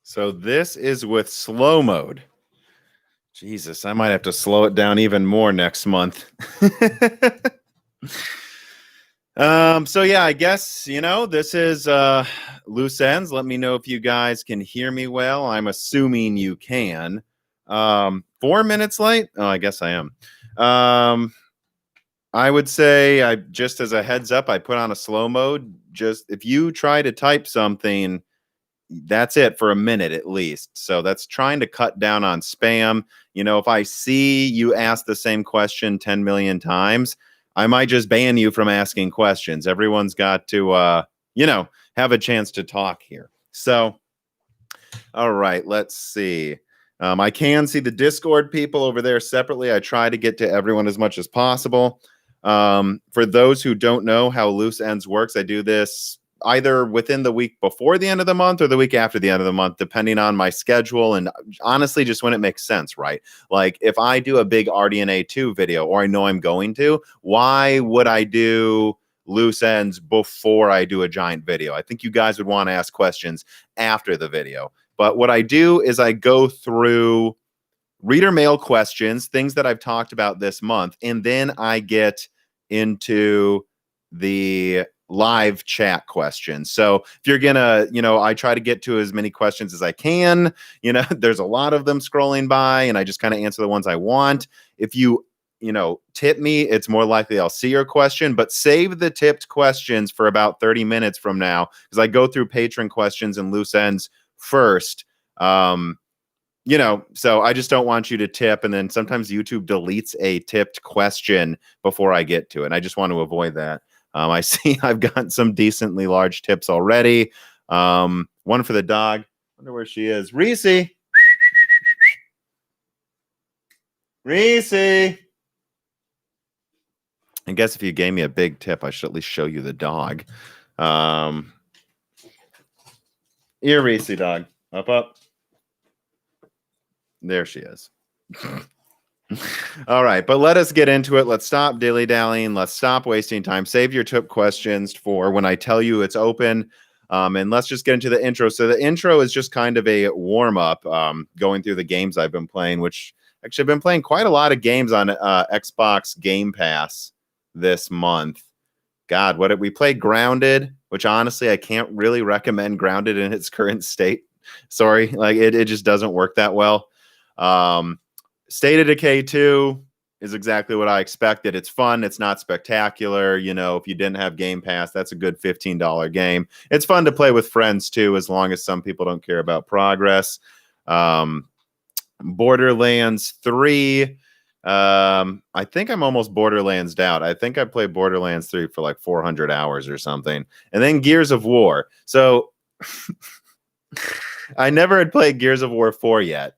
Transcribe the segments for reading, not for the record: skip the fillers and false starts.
So this is with slow mode. Jesus, I might have to slow it down even more next month. So yeah, I guess, this is loose ends. Let me know if you guys can hear me well. I'm assuming you can. 4 minutes late? Oh, I guess I am. I would say, I just as a heads up, I put on a slow mode. Just if you try to type something, that's it for a minute at least. So that's trying to cut down on spam. If I see you ask the same question 10 million times, I might just ban you from asking questions. Everyone's got to, have a chance to talk here. So, all right, let's see. I can see the Discord people over there separately. I try to get to everyone as much as possible. For those who don't know how Loose Ends works, I do this either within the week before the end of the month or the week after the end of the month, depending on my schedule and honestly just when it makes sense, right? Like if I do a big RDNA 2 video, or I know I'm going to, why would I do Loose Ends before I do a giant video? I think you guys would want to ask questions after the video. But what I do is I go through reader mail questions, things that I've talked about this month, and then I get into the live chat questions. So if you're gonna, I try to get to as many questions as I can. There's a lot of them scrolling by, and I just kind of answer the ones I want. If you tip me, it's more likely I'll see your question, but save the tipped questions for about 30 minutes from now, because I go through patron questions and loose ends first. So I just don't want you to tip, and then sometimes YouTube deletes a tipped question before I get to it. And I just want to avoid that. I see I've gotten some decently large tips already. One for the dog. I wonder where she is. Reese. Reese. I guess if you gave me a big tip, I should at least show you the dog. Here, Reese, dog. Up. There she is. All right, but let us get into it. Let's stop dilly-dallying. Let's stop wasting time. Save your tip questions for when I tell you it's open. And let's just get into the intro. So the intro is just kind of a warm-up, going through the games I've been playing, which actually I've been playing quite a lot of games on Xbox Game Pass this month. God, what did we play? Grounded, which honestly I can't really recommend Grounded in its current state. Sorry, like it just doesn't work that well. State of Decay 2 is exactly what I expected. It's fun. It's not spectacular. If you didn't have Game Pass, that's a good $15 game. It's fun to play with friends too, as long as some people don't care about progress. Borderlands 3. I think I'm almost Borderlands out. I think I played Borderlands 3 for like 400 hours or something. And then Gears of War. So I never had played Gears of War 4 yet.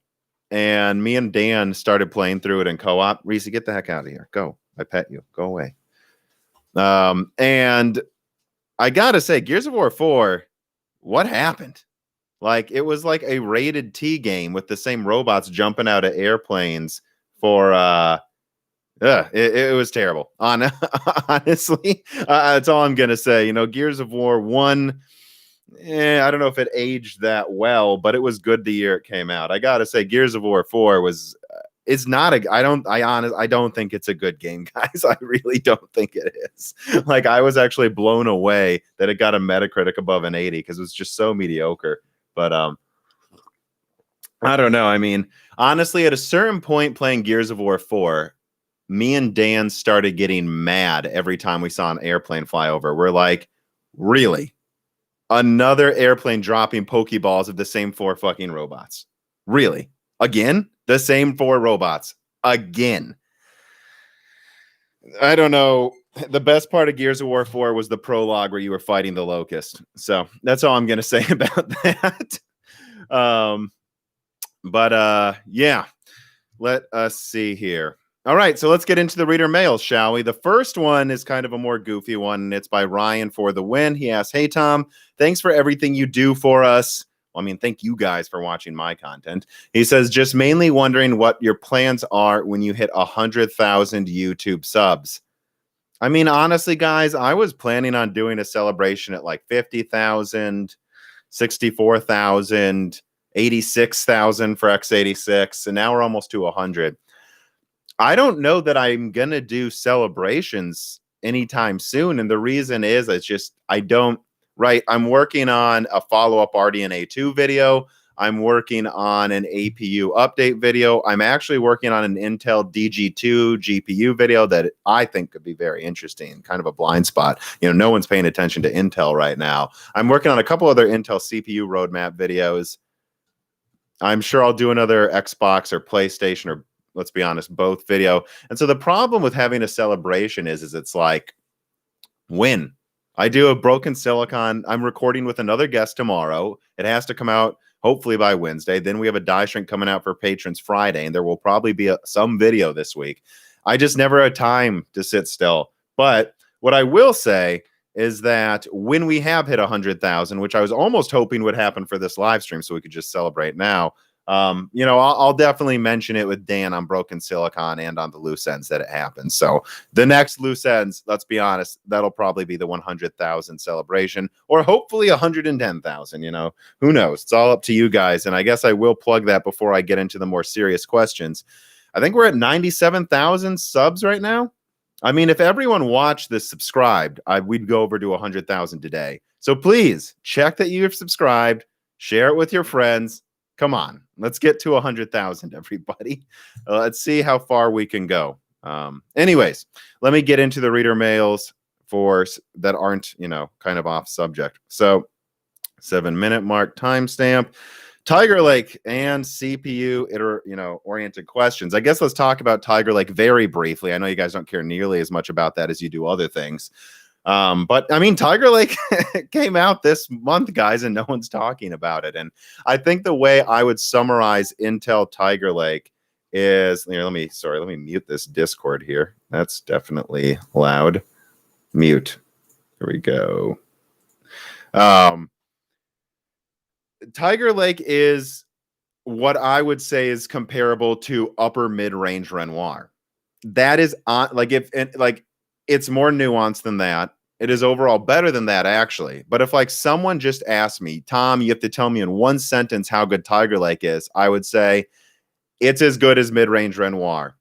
And me and Dan started playing through it in co-op. Reese, get the heck out of here. Go. I pet you. Go away. And I gotta say, Gears of War 4, what happened? Like, it was like a rated T game with the same robots jumping out of airplanes for it was terrible. Honestly, that's all I'm gonna say. Gears of War 1. I don't know if it aged that well, but it was good the year it came out. I gotta say, Gears of War 4 was. It's not a. I don't think it's a good game, guys. I really don't think it is. Like, I was actually blown away that it got a Metacritic above an 80 because it was just so mediocre. But I don't know. I mean, honestly, at a certain point playing Gears of War 4, me and Dan started getting mad every time we saw an airplane fly over. We're like, really? Another airplane dropping Pokeballs of the same 4 fucking robots. Really? Again? The same 4 robots. Again. I don't know. The best part of Gears of War 4 was the prologue where you were fighting the Locust. So that's all I'm going to say about that. Yeah. Let us see here. All right, so let's get into the reader mails, shall we? The first one is kind of a more goofy one, and it's by Ryan for the win. He asks, "Hey, Tom, thanks for everything you do for us." Well, I mean, thank you guys for watching my content. He says, "Just mainly wondering what your plans are when you hit 100,000 YouTube subs." I mean, honestly, guys, I was planning on doing a celebration at like 50,000, 64,000, 86,000 for x86, and now we're almost to 100. I don't know that I'm going to do celebrations anytime soon. And the reason is it's just, I don't, right? I'm working on a follow-up RDNA 2 video. I'm working on an APU update video. I'm actually working on an Intel DG2 GPU video that I think could be very interesting, kind of a blind spot. You know, no one's paying attention to Intel right now. I'm working on a couple other Intel CPU roadmap videos. I'm sure I'll do another Xbox or PlayStation or, let's be honest, both video. And so the problem with having a celebration is it's like, when I do a broken silicon, I'm recording with another guest tomorrow. It has to come out hopefully by Wednesday. Then we have a die shrink coming out for patrons Friday, and there will probably be some video this week. I just never had time to sit still. But what I will say is that when we have hit 100,000, which I was almost hoping would happen for this live stream so we could just celebrate now, you know, I'll definitely mention it with Dan on Broken Silicon and on the loose ends that it happens. So the next loose ends, let's be honest, that'll probably be the 100,000 celebration, or hopefully 110,000. You know, who knows? It's all up to you guys. And I guess I will plug that before I get into the more serious questions. I think we're at 97,000 subs right now. I mean, if everyone watched this subscribed, we'd go over to 100,000 today. So please check that you've subscribed, share it with your friends. Come on, let's get to 100,000, everybody. Let's see how far we can go. Anyways, let me get into the reader mails that aren't, you know, kind of off subject. So 7-minute mark timestamp. Tiger Lake and CPU oriented questions. I guess let's talk about Tiger Lake very briefly. I know you guys don't care nearly as much about that as you do other things. But I mean, Tiger Lake came out this month, guys, and no one's talking about it. And I think the way I would summarize Intel Tiger Lake is, here, let me mute this Discord here. That's definitely loud. Mute. Here we go. Tiger Lake is what I would say is comparable to upper mid-range Renoir. That is it's more nuanced than that. It is overall better than that, actually. But if like someone just asked me, Tom, you have to tell me in one sentence how good Tiger Lake is, I would say it's as good as mid-range Renoir.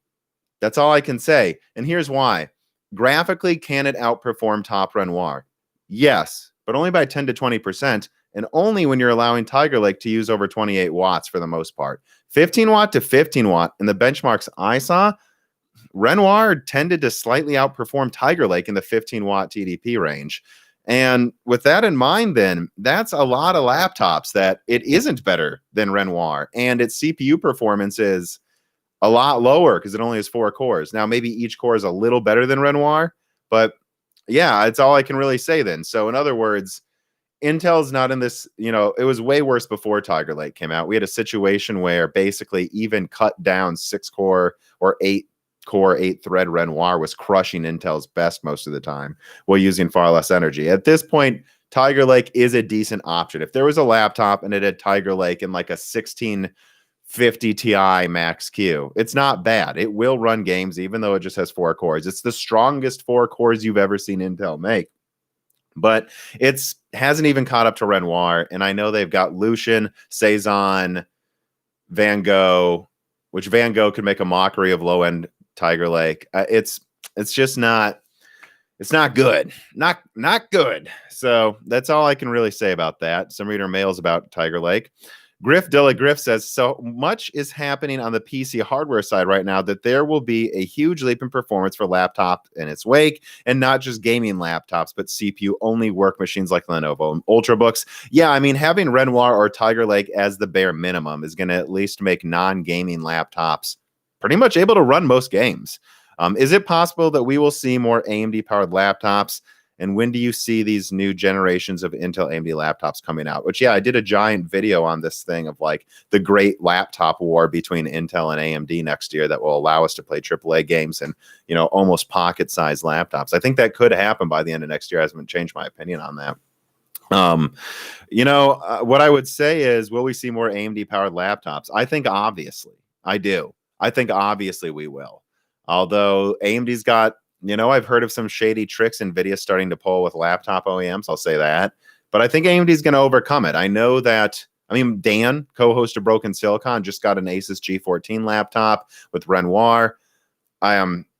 That's all I can say. And here's why. Graphically, can it outperform top Renoir? Yes, but only by 10 to 20%, and only when you're allowing Tiger Lake to use over 28 watts for the most part. 15 watt to 15 watt in the benchmarks I saw, Renoir tended to slightly outperform Tiger Lake in the 15 watt TDP range. And with that in mind, then that's a lot of laptops that it isn't better than Renoir, and its CPU performance is a lot lower because it only has 4 cores. Now, maybe each core is a little better than Renoir, but yeah, it's all I can really say then. So in other words, Intel's not in this, you know, it was way worse before Tiger Lake came out. We had a situation where basically even cut down 6-core or 8-core, 8-thread Renoir was crushing Intel's best most of the time while using far less energy. At this point, Tiger Lake is a decent option. If there was a laptop and it had Tiger Lake in like a 1650 Ti Max Q, it's not bad. It will run games even though it just has 4 cores. It's the strongest 4 cores you've ever seen Intel make. But it's hasn't even caught up to Renoir, and I know they've got Lucian, Cezanne, Van Gogh, which Van Gogh could make a mockery of low-end Tiger Lake. It's just not good, not good. So that's all I can really say about that. Some reader mails about Tiger Lake. Griff Dilla Griff says, so much is happening on the PC hardware side right now that there will be a huge leap in performance for laptop in its wake, and not just gaming laptops, but CPU-only work machines like Lenovo and Ultrabooks. Yeah, I mean, having Renoir or Tiger Lake as the bare minimum is going to at least make non-gaming laptops pretty much able to run most games. Is it possible that we will see more AMD-powered laptops? And when do you see these new generations of Intel AMD laptops coming out? Which, yeah, I did a giant video on this thing of like the great laptop war between Intel and AMD next year that will allow us to play AAA games and, you know, almost pocket-sized laptops. I think that could happen by the end of next year. I haven't changed my opinion on that. What I would say is, will we see more AMD-powered laptops? I think obviously. I do. I think obviously we will. Although AMD's got, you know, I've heard of some shady tricks Nvidia starting to pull with laptop OEMs. I'll say that. But I think AMD is going to overcome it. I know that I mean, Dan, co-host of Broken Silicon, just got an Asus G14 laptop with Renoir.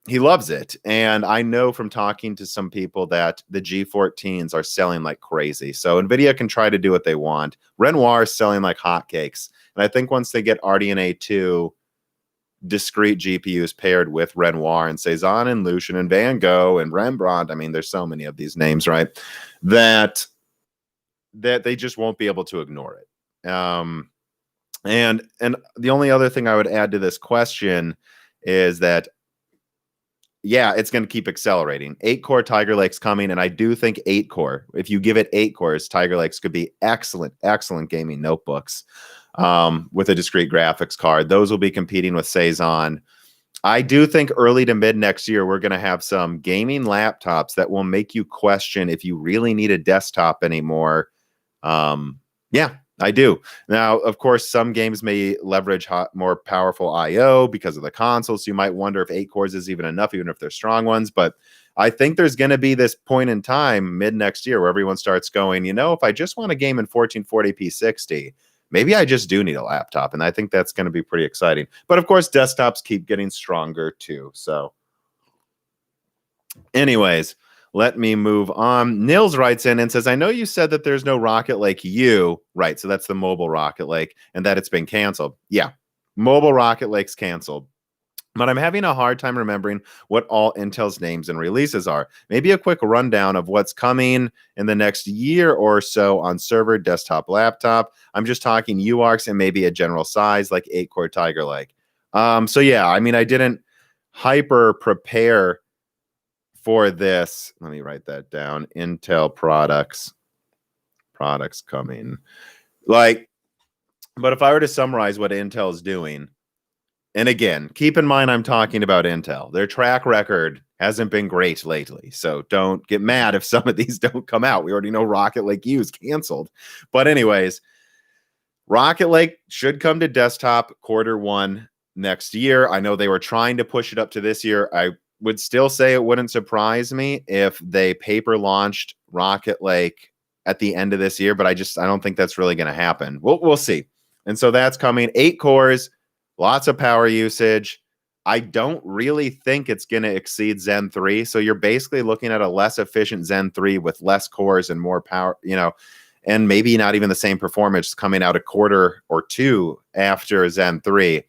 He loves it. And I know from talking to some people that the G14s are selling like crazy. So Nvidia can try to do what they want. Renoir is selling like hotcakes. And I think once they get RDNA 2 discrete GPUs paired with Renoir and Cezanne and Lucian and Van Gogh and Rembrandt, I mean, there's so many of these names, right? That they just won't be able to ignore it. And the only other thing I would add to this question is that, yeah, it's going to keep accelerating. 8-core Tiger Lake's coming, and I do think 8-core, if you give it 8 cores, Tiger Lakes could be excellent gaming notebooks with a discrete graphics card. Those will be competing with Cezanne. I do think early to mid next year, we're going to have some gaming laptops that will make you question if you really need a desktop anymore. Yeah, I do. Now, of course, some games may leverage more powerful I/O because of the console, so you might wonder if 8 cores is even enough, even if they're strong ones. But I think there's going to be this point in time mid next year where everyone starts going, if I just want a game in 1440p 60, maybe I just do need a laptop. And I think that's going to be pretty exciting. But of course, desktops keep getting stronger too. So anyways, let me move on. Nils writes in and says, I know you said that there's no Rocket Lake U. Right, so that's the mobile Rocket Lake, and that it's been canceled. Yeah, mobile Rocket Lake's canceled. But I'm having a hard time remembering what all Intel's names and releases are. Maybe a quick rundown of what's coming in the next year or so on server, desktop, laptop. I'm just talking UARCs and maybe a general size like 8-core Tiger Lake. So yeah, I mean, I didn't hyper prepare for this. Let me write that down. Intel products coming. But if I were to summarize what Intel is doing, and again, keep in mind I'm talking about Intel. Their track record hasn't been great lately. So don't get mad if some of these don't come out. We already know Rocket Lake U is canceled. But anyways, Rocket Lake should come to desktop Q1 next year. I know they were trying to push it up to this year. I would still say it wouldn't surprise me if they paper launched Rocket Lake at the end of this year, but I don't think that's really going to happen. We'll see. And so that's coming. 8 cores, lots of power usage. I don't really think it's going to exceed Zen 3. So you're basically looking at a less efficient Zen 3 with less cores and more power, and maybe not even the same performance coming out a quarter or two after Zen 3.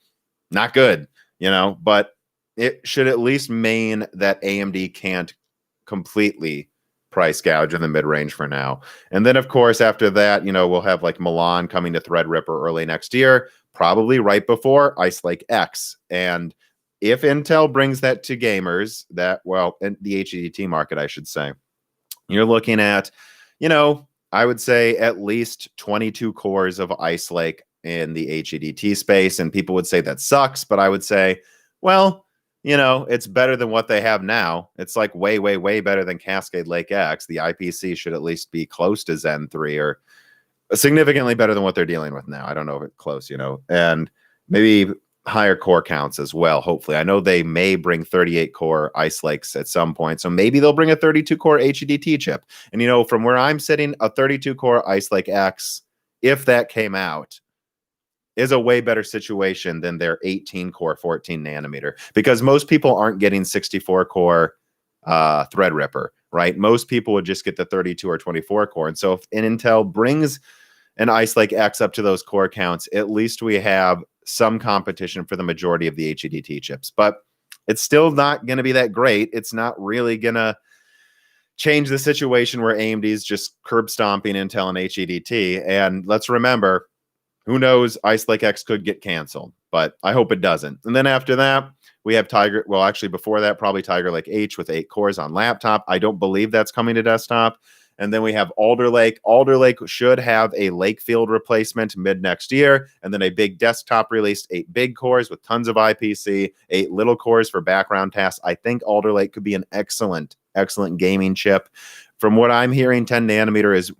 Not good, but it should at least mean that AMD can't completely price gouge in the mid-range for now. And then, of course, after that, we'll have like Milan coming to Threadripper early next year, probably right before Ice Lake X. And if Intel brings that to gamers, in the HDT market, I should say, you're looking at, I would say at least 22 cores of Ice Lake in the HDT space. And people would say that sucks, but I would say, well, it's better than what they have now. It's like way, way, way better than Cascade Lake X. The IPC should at least be close to Zen 3 or significantly better than what they're dealing with now. I don't know if it's close, and maybe higher core counts as well, hopefully. I know they may bring 38-core Ice Lakes at some point, so maybe they'll bring a 32-core HDT chip. And, from where I'm sitting, a 32-core Ice Lake X, if that came out, is a way better situation than their 18-core 14 nanometer, because most people aren't getting 64-core Threadripper, right? Most people would just get the 32 or 24 core. And so if Intel brings an Ice Lake X up to those core counts, at least we have some competition for the majority of the HDT chips. But it's still not going to be that great. It's not really going to change the situation where AMD is just curb stomping Intel and HDT. And let's remember, who knows, Ice Lake X could get canceled, but I hope it doesn't. And then after that, we have before that, probably Tiger Lake H with 8 cores on laptop. I don't believe that's coming to desktop. And then we have Alder Lake. Alder Lake should have a Lakefield replacement mid next year, and then a big desktop release, 8 big cores with tons of IPC, 8 little cores for background tasks. I think Alder Lake could be an excellent gaming chip. From what I'm hearing, 10 nanometer is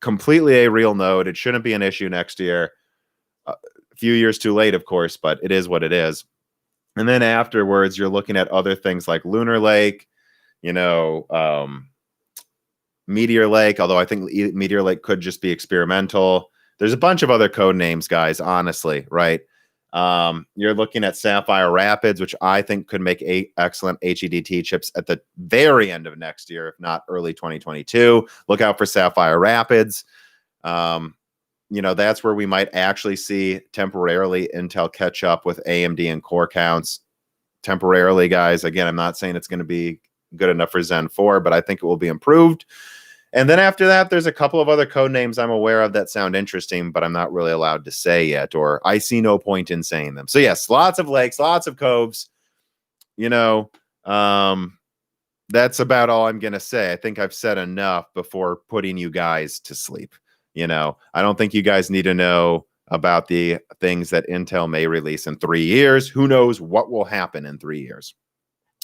completely a real node. It shouldn't be an issue next year. A few years too late, of course, but it is what it is. And then afterwards, you're looking at other things like Lunar Lake, Meteor Lake, although I think Meteor Lake could just be experimental. There's a bunch of other code names, guys, honestly, right? You're looking at Sapphire Rapids, which I think could make excellent HEDT chips at the very end of next year, if not early 2022. Look out for Sapphire Rapids. That's where we might actually see temporarily Intel catch up with AMD and core counts. Temporarily, guys. Again, I'm not saying it's going to be good enough for Zen 4, but I think it will be improved. And then after that, there's a couple of other code names I'm aware of that sound interesting, but I'm not really allowed to say yet, or I see no point in saying them. So yes, lots of lakes, lots of coves. That's about all I'm going to say. I think I've said enough before putting you guys to sleep. I don't think you guys need to know about the things that Intel may release in 3 years. Who knows what will happen in 3 years?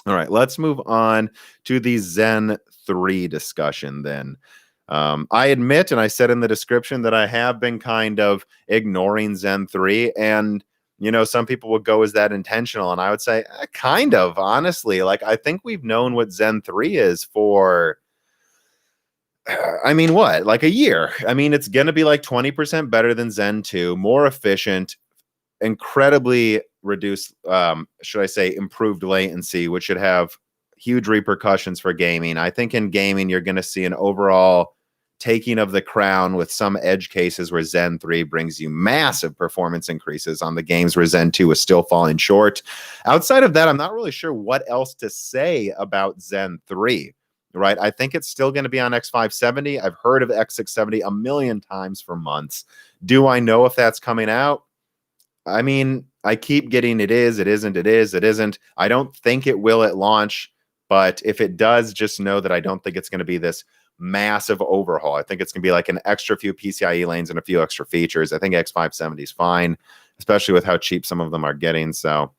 All right, let's move on to the Zen 3 discussion then. I admit, and I said in the description, that I have been kind of ignoring Zen 3, and some people would go, is that intentional? And I would say, kind of, honestly. Like, I think we've known what Zen 3 is for, what? Like a year. It's going to be like 20% better than Zen 2, more efficient, incredibly reduced, should I say, improved latency, which should have huge repercussions for gaming. I think in gaming, you're going to see an overall taking of the crown with some edge cases where Zen 3 brings you massive performance increases on the games where Zen 2 is still falling short. Outside of that, I'm not really sure what else to say about Zen 3, right? I think it's still going to be on X570. I've heard of X670 a million times for months. Do I know if that's coming out? I keep getting it is, it isn't, it is, it isn't. I don't think it will at launch, but if it does, just know that I don't think it's going to be this massive overhaul. I think it's going to be like an extra few PCIe lanes and a few extra features. I think X570 is fine, especially with how cheap some of them are getting. So,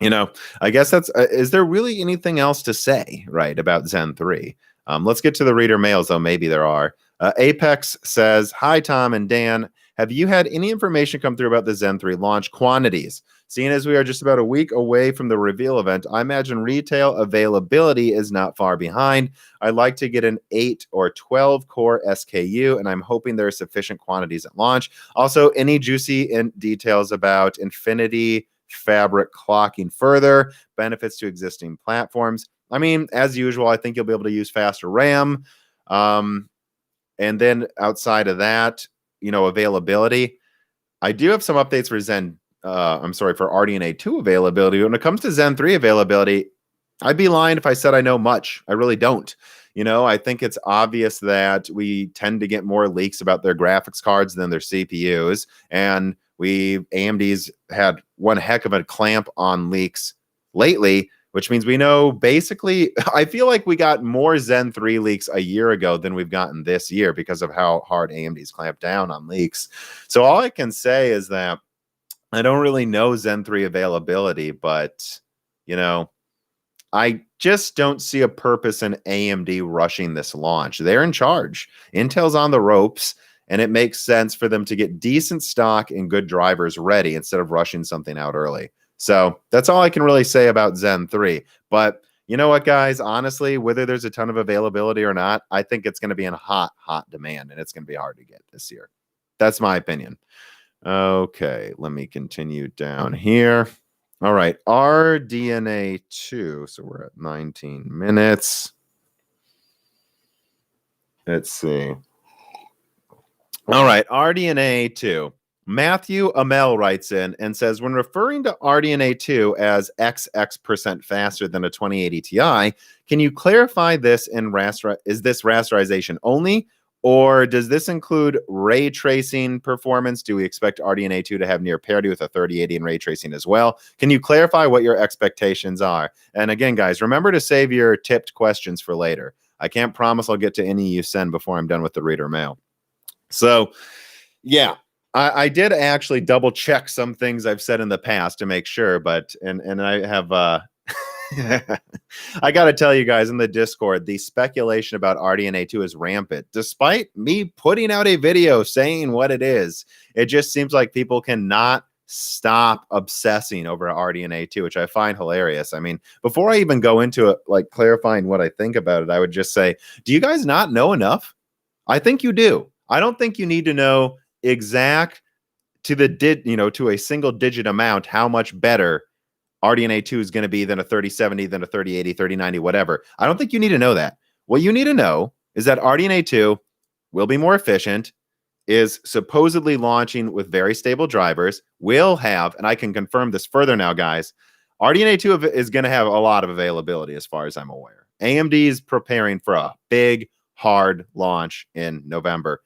I guess that's, is there really anything else to say, right, about Zen 3? Let's get to the reader mails, though. Maybe there are. Apex says, hi, Tom and Dan. Have you had any information come through about the Zen 3 launch quantities? Seeing as we are just about a week away from the reveal event, I imagine retail availability is not far behind. I'd like to get an 8 or 12 core SKU, and I'm hoping there are sufficient quantities at launch. Also, any juicy details about Infinity Fabric clocking further, benefits to existing platforms? As usual, I think you'll be able to use faster RAM. And then outside of that, availability. I do have some updates for for RDNA 2 availability. When it comes to Zen 3 availability, I'd be lying if I said I know much. I really don't. I think it's obvious that we tend to get more leaks about their graphics cards than their CPUs. And AMD's had one heck of a clamp on leaks lately, which means we know basically, I feel like we got more Zen 3 leaks a year ago than we've gotten this year because of how hard AMD's clamped down on leaks. So all I can say is that I don't really know Zen 3 availability, but, I just don't see a purpose in AMD rushing this launch. They're in charge. Intel's on the ropes, and it makes sense for them to get decent stock and good drivers ready instead of rushing something out early. So that's all I can really say about Zen 3. But you know what, guys? Honestly, whether there's a ton of availability or not, I think it's going to be in hot demand, and it's going to be hard to get this year. That's my opinion. Okay, let me continue down here. All right, RDNA 2. So we're at 19 minutes. Let's see. All right, RDNA 2. Matthew Amel writes in and says, when referring to RDNA 2 as XX% faster than a 2080 Ti, can you clarify this in is this rasterization only, or does this include ray tracing performance? Do we expect RDNA 2 to have near parity with a 3080 in ray tracing as well? Can you clarify what your expectations are? And again, guys, remember to save your tipped questions for later. I can't promise I'll get to any you send before I'm done with the reader mail. So, yeah. I did actually double check some things I've said in the past to make sure, but and I have I got to tell you guys in the Discord, the speculation about RDNA 2 is rampant. Despite me putting out a video saying what it is, it just seems like people cannot stop obsessing over RDNA 2, which I find hilarious. Before I even go into it, like clarifying what I think about it, I would just say, do you guys not know enough? I think you do. I don't think you need to know exact to the to a single digit amount how much better RDNA 2 is going to be than a 3070, than a 3080, 3090, whatever. I don't think you need to know that. What you need to know is that RDNA 2 will be more efficient, is supposedly launching with very stable drivers, will have, and I can confirm this further now, guys, RDNA 2 is going to have a lot of availability as far as I'm aware. AMD is preparing for a big, hard launch in November.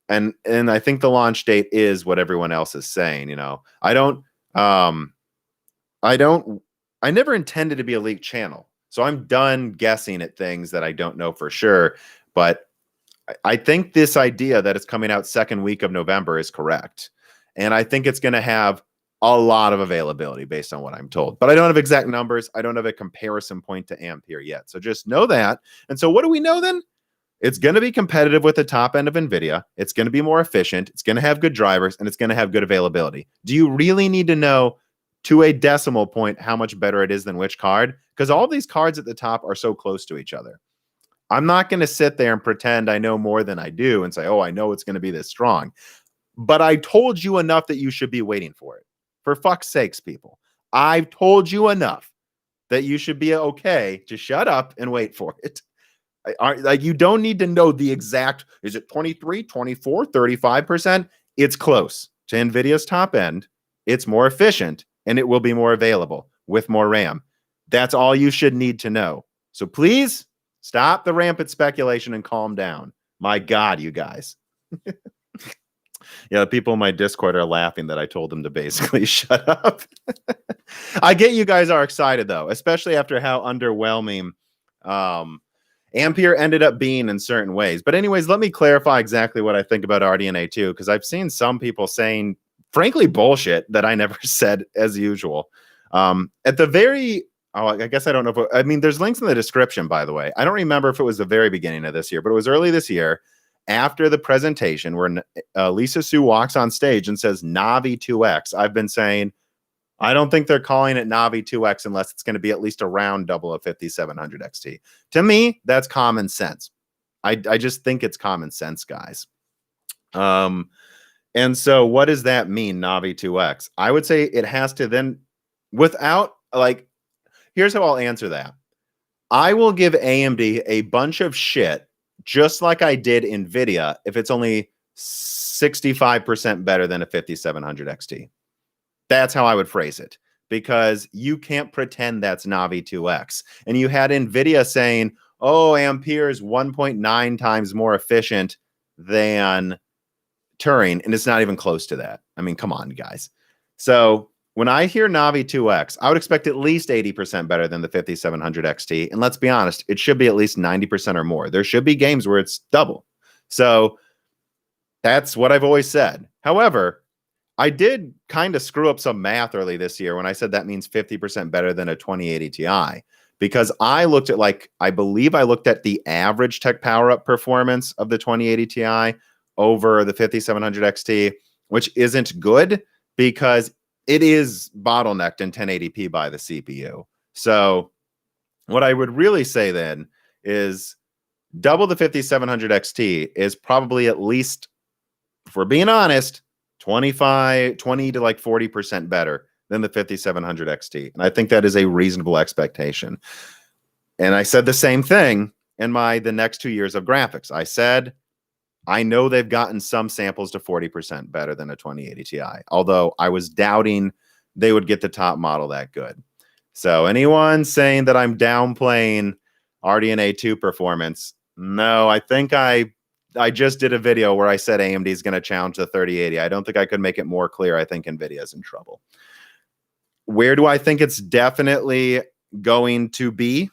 And I think the launch date is what everyone else is saying. I never intended to be a leak channel. So I'm done guessing at things that I don't know for sure. But I think this idea that it's coming out second week of November is correct. And I think it's going to have a lot of availability based on what I'm told. But I don't have exact numbers. I don't have a comparison point to Ampere yet. So just know that. And so what do we know then? It's going to be competitive with the top end of Nvidia. It's going to be more efficient. It's going to have good drivers, and it's going to have good availability. Do you really need to know to a decimal point how much better it is than which card? Because all these cards at the top are so close to each other. I'm not going to sit there and pretend I know more than I do and say, oh, I know it's going to be this strong. But I told you enough that you should be waiting for it. For fuck's sakes, people. I've told you enough that you should be okay to shut up and wait for it. Like, you don't need to know the exact, is it 23, 24, 35%? It's close to NVIDIA's top end. It's more efficient, and it will be more available with more RAM. That's all you should need to know. So please stop the rampant speculation and calm down. My God, you guys. Yeah, people in my Discord are laughing that I told them to basically shut up. I get you guys are excited, though, especially after how underwhelming Ampere ended up being in certain ways. But anyways, let me clarify exactly what I think about RDNA 2, because I've seen some people saying, frankly, bullshit that I never said as usual. At the very, I guess I don't know if there's links in the description, by the way. I don't remember if it was the very beginning of this year, but it was early this year after the presentation where Lisa Su walks on stage and says Navi 2X. I've been saying, I don't think they're calling it Navi 2X unless it's going to be at least around double a 5700 XT. To me, that's common sense. I just think it's common sense, guys. And so what does that mean, Navi 2X? I would say it has to then, without, here's how I'll answer that. I will give AMD a bunch of shit, just like I did Nvidia, if it's only 65% better than a 5700 XT. That's how I would phrase it, because you can't pretend that's Navi 2X. And you had Nvidia saying, oh, Ampere is 1.9 times more efficient than Turing, and it's not even close to that. I mean, come on, guys. So when I hear Navi 2X, I would expect at least 80% better than the 5700 XT. And let's be honest, it should be at least 90% or more. There should be games where it's double. So that's what I've always said. However, I did kind of screw up some math early this year when I said that means 50% better than a 2080 Ti, because I looked at, I believe I looked at the average tech power up performance of the 2080 Ti over the 5700 XT, which isn't good because it is bottlenecked in 1080p by the CPU. So what I would really say then is double the 5700 XT is probably at least, if we're being honest, 20 to 40% better than the 5700 XT. And I think that is a reasonable expectation. And I said the same thing in the next 2 years of graphics. I said, I know they've gotten some samples to 40% better than a 2080 Ti, although I was doubting they would get the top model that good. So anyone saying that I'm downplaying RDNA 2 performance, no, I think I just did a video where I said AMD is going to challenge the 3080. I don't think I could make it more clear. I think Nvidia is in trouble. Where do I think it's definitely going to be?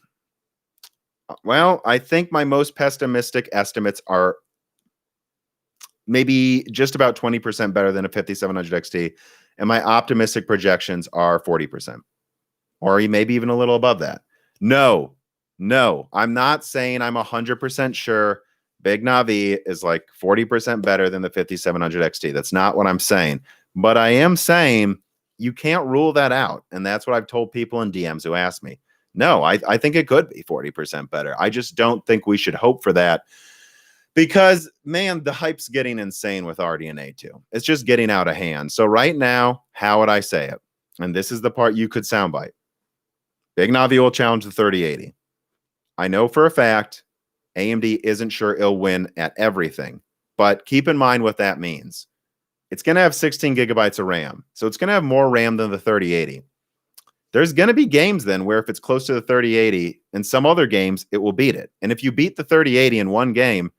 Well, I think my most pessimistic estimates are maybe just about 20% better than a 5700 XT. And my optimistic projections are 40%, or maybe even a little above that. No, I'm not saying I'm 100% sure Big Navi is 40% better than the 5700 XT. That's not what I'm saying. But I am saying you can't rule that out. And that's what I've told people in DMs who ask me. No, I think it could be 40% better. I just don't think we should hope for that, Because, man, the hype's getting insane with RDNA 2. It's just getting out of hand. So right now, how would I say it? And this is the part you could soundbite. Big Navi will challenge the 3080. I know for a fact AMD isn't sure it'll win at everything, but keep in mind what that means. It's going to have 16 gigabytes of RAM, so it's going to have more RAM than the 3080. There's going to be games then where if it's close to the 3080 and some other games, it will beat it. And if you beat the 3080 in one game,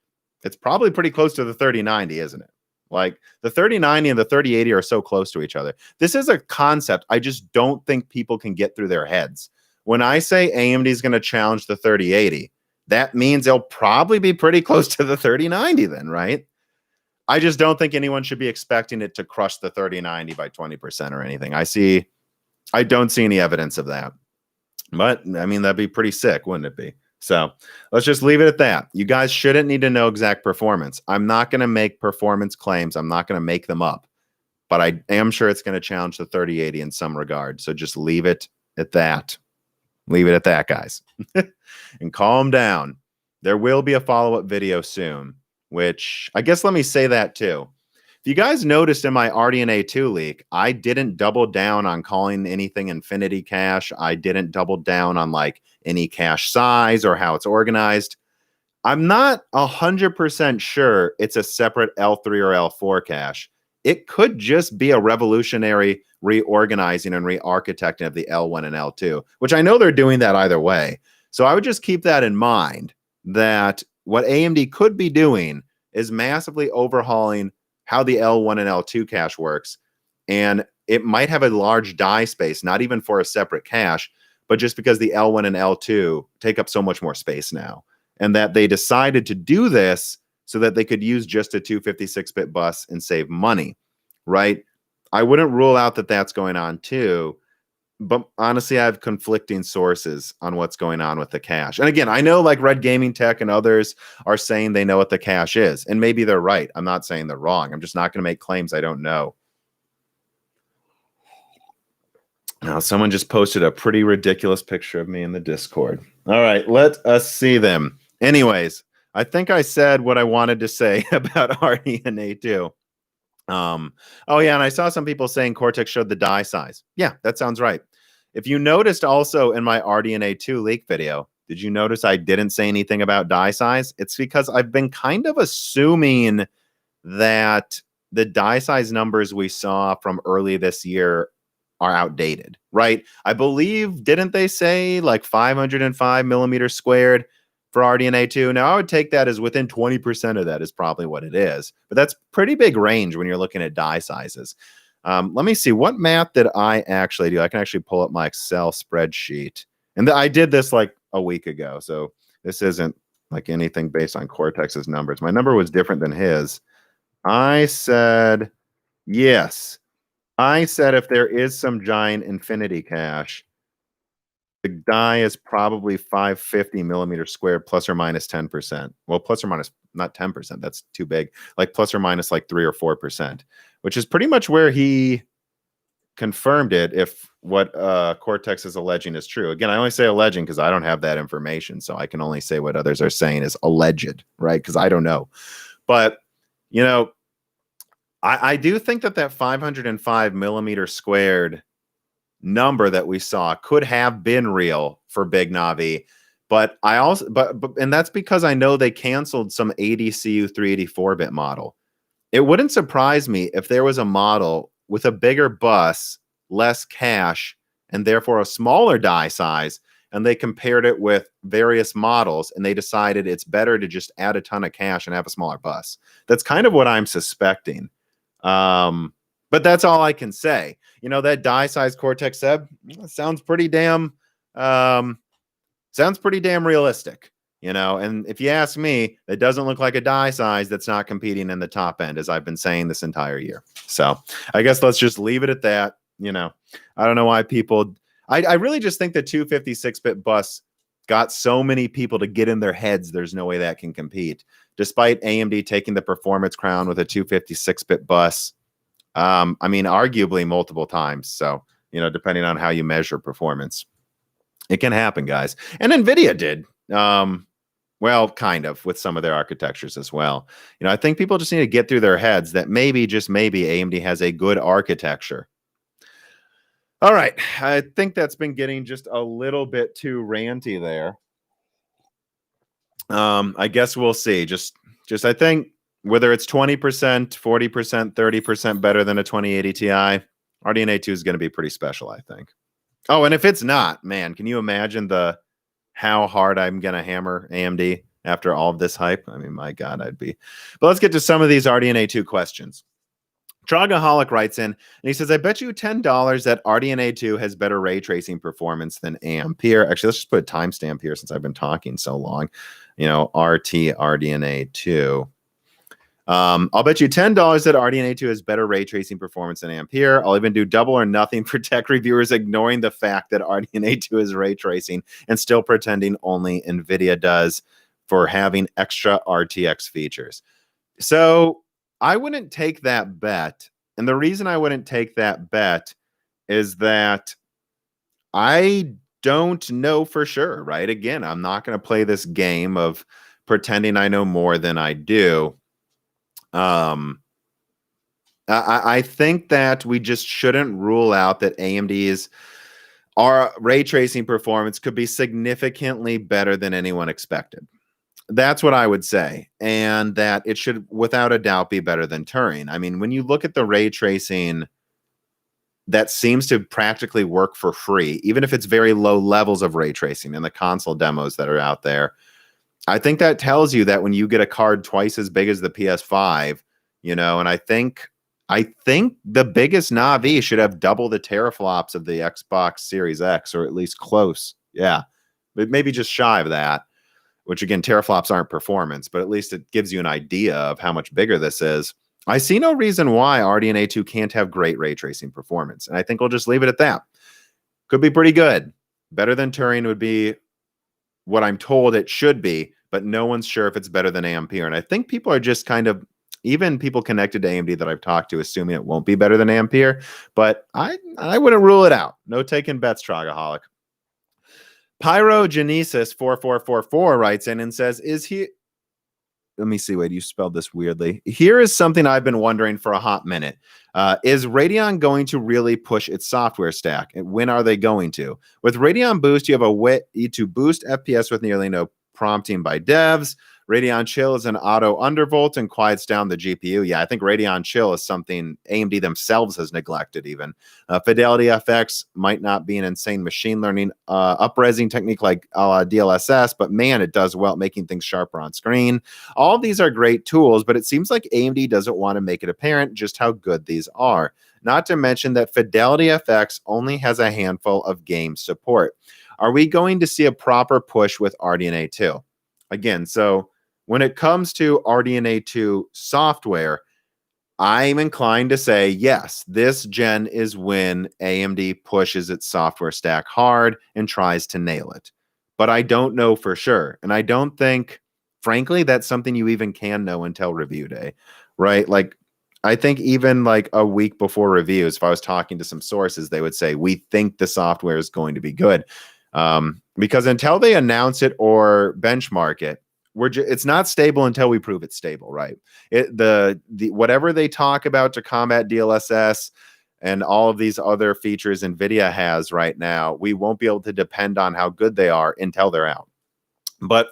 it's probably pretty close to the 3090, isn't it? Like the 3090 and the 3080 are so close to each other. This is a concept I just don't think people can get through their heads. When I say AMD is going to challenge the 3080, that means they'll probably be pretty close to the 3090 then, right? I just don't think anyone should be expecting it to crush the 3090 by 20% or anything. I don't see any evidence of that. But, I mean, that'd be pretty sick, wouldn't it be? So let's just leave it at that. You guys shouldn't need to know exact performance. I'm not going to make performance claims. I'm not going to make them up. But I am sure it's going to challenge the 3080 in some regard. So just leave it at that. Leave it at that, guys. And calm down. There will be a follow-up video soon, which I guess let me say that too. If you guys noticed in my RDNA 2 leak, I didn't double down on calling anything infinity cache. I didn't double down on like any cache size or how it's organized. I'm not 100% sure it's a separate L3 or L4 cache. It could just be a revolutionary reorganizing and re-architecting of the L1 and L2, which I know they're doing that either way. So I would just keep that in mind, that what AMD could be doing is massively overhauling how the L1 and L2 cache works. And it might have a large die space, not even for a separate cache, but just because the L1 and L2 take up so much more space now. And that they decided to do this so that they could use just a 256-bit bus and save money, right? I wouldn't rule out that that's going on too. But honestly, I have conflicting sources on what's going on with the cache. And again, I know like Red Gaming Tech and others are saying they know what the cache is. And maybe they're right. I'm not saying they're wrong. I'm just not going to make claims I don't know. Now, someone just posted a pretty ridiculous picture of me in the Discord. All right, let us see them. Anyways, I think I said what I wanted to say about RDNA 2. Oh yeah, and I saw some people saying Cortex showed the die size. Yeah, that sounds right. If you noticed also in my RDNA 2 leak video, did you notice I didn't say anything about die size? It's because I've been kind of assuming that the die size numbers we saw from early this year are outdated, right? I believe, didn't they say like 505 millimeters squared for RDNA 2? Now, I would take that as within 20% of that is probably what it is. But that's pretty big range when you're looking at die sizes. Let me see. What math did I actually do? I can actually pull up my Excel spreadsheet. And I did this like a week ago. So this isn't like anything based on Cortex's numbers. My number was different than his. I said, yes. I said if there is some giant infinity cache, the die is probably 550 millimeters squared plus or minus 10%. Well, plus or minus, not 10%. That's too big. Like plus or minus like 3 or 4%, which is pretty much where he confirmed it if what Cortex is alleging is true. Again, I only say alleging because I don't have that information. So I can only say what others are saying is alleged, right? Because I don't know. But, you know, I do think that 505 millimeter squared number that we saw could have been real for Big Navi, but I also and that's because I know they canceled some ADCU 384-bit model. It wouldn't surprise me if there was a model with a bigger bus, less cache, and therefore a smaller die size, and they compared it with various models and they decided it's better to just add a ton of cache and have a smaller bus. That's kind of what I'm suspecting. But that's all I can say. You know, that die size Cortex Seb sounds pretty damn realistic, you know. And if you ask me, it doesn't look like a die size that's not competing in the top end, as I've been saying this entire year. So I guess let's just leave it at that. You know, I don't know why people, I really just think the 256-bit bus got so many people to get in their heads there's no way that can compete, despite AMD taking the performance crown with a 256-bit bus. I mean, arguably multiple times. So, you know, depending on how you measure performance, it can happen, guys. And Nvidia did. Well, kind of with some of their architectures as well. I think people just need to get through their heads that maybe, just maybe, AMD has a good architecture. All right. I think that's been getting just a little bit too ranty there. I guess we'll see. Just I think whether it's 20%, 40%, 30% better than a 2080 Ti, RDNA 2 is going to be pretty special, I think. Oh, and if it's not, man, can you imagine how hard I'm going to hammer AMD after all of this hype? I mean, my God, I'd be. But let's get to some of these RDNA 2 questions. Trogaholic writes in, and he says, I bet you $10 that RDNA 2 has better ray tracing performance than Ampere. Actually, let's just put a timestamp here since I've been talking so long. RT RDNA 2. I'll bet you $10 that RDNA 2 has better ray tracing performance than Ampere. I'll even do double or nothing for tech reviewers ignoring the fact that RDNA 2 is ray tracing and still pretending only Nvidia does for having extra RTX features. So I wouldn't take that bet. And the reason I wouldn't take that bet is that I don't know for sure, right? Again, I'm not going to play this game of pretending I know more than I do. I think that we just shouldn't rule out that AMD's ray tracing performance could be significantly better than anyone expected. That's what I would say. And that it should, without a doubt, be better than Turing. I mean, when you look at the ray tracing that seems to practically work for free, even if it's very low levels of ray tracing in the console demos that are out there, I think that tells you that when you get a card twice as big as the PS5, and I think the biggest Navi should have double the teraflops of the Xbox Series X, or at least close. Yeah, but maybe just shy of that. Which again, teraflops aren't performance, but at least it gives you an idea of how much bigger this is. I see no reason why RDNA 2 can't have great ray tracing performance. And I think we'll just leave it at that. Could be pretty good. Better than Turing would be what I'm told it should be, but no one's sure if it's better than Ampere. And I think people are just kind of, even people connected to AMD that I've talked to, assuming it won't be better than Ampere. But I wouldn't rule it out. No taking bets, Trogaholic. Pyrogenesis 4444 writes in and says, let me see, wait, you spelled this weirdly. Here is something I've been wondering for a hot minute. Is Radeon going to really push its software stack? And when are they going to? With Radeon Boost, you have a way to boost FPS with nearly no prompting by devs. Radeon Chill is an auto undervolt and quiets down the GPU. Yeah, I think Radeon Chill is something AMD themselves has neglected even. Fidelity FX might not be an insane machine learning upresing technique like DLSS, but man, it does well at making things sharper on screen. All of these are great tools, but it seems like AMD doesn't want to make it apparent just how good these are. Not to mention that Fidelity FX only has a handful of game support. Are we going to see a proper push with RDNA 2? Again, so when it comes to RDNA 2 software, I'm inclined to say, yes, this gen is when AMD pushes its software stack hard and tries to nail it. But I don't know for sure. And I don't think, frankly, that's something you even can know until review day, right? Like, I think even like a week before reviews, if I was talking to some sources, they would say, we think the software is going to be good. Because until they announce it or benchmark it, it's not stable until we prove it's stable, right? The whatever they talk about to combat DLSS and all of these other features Nvidia has right now, we won't be able to depend on how good they are until they're out. But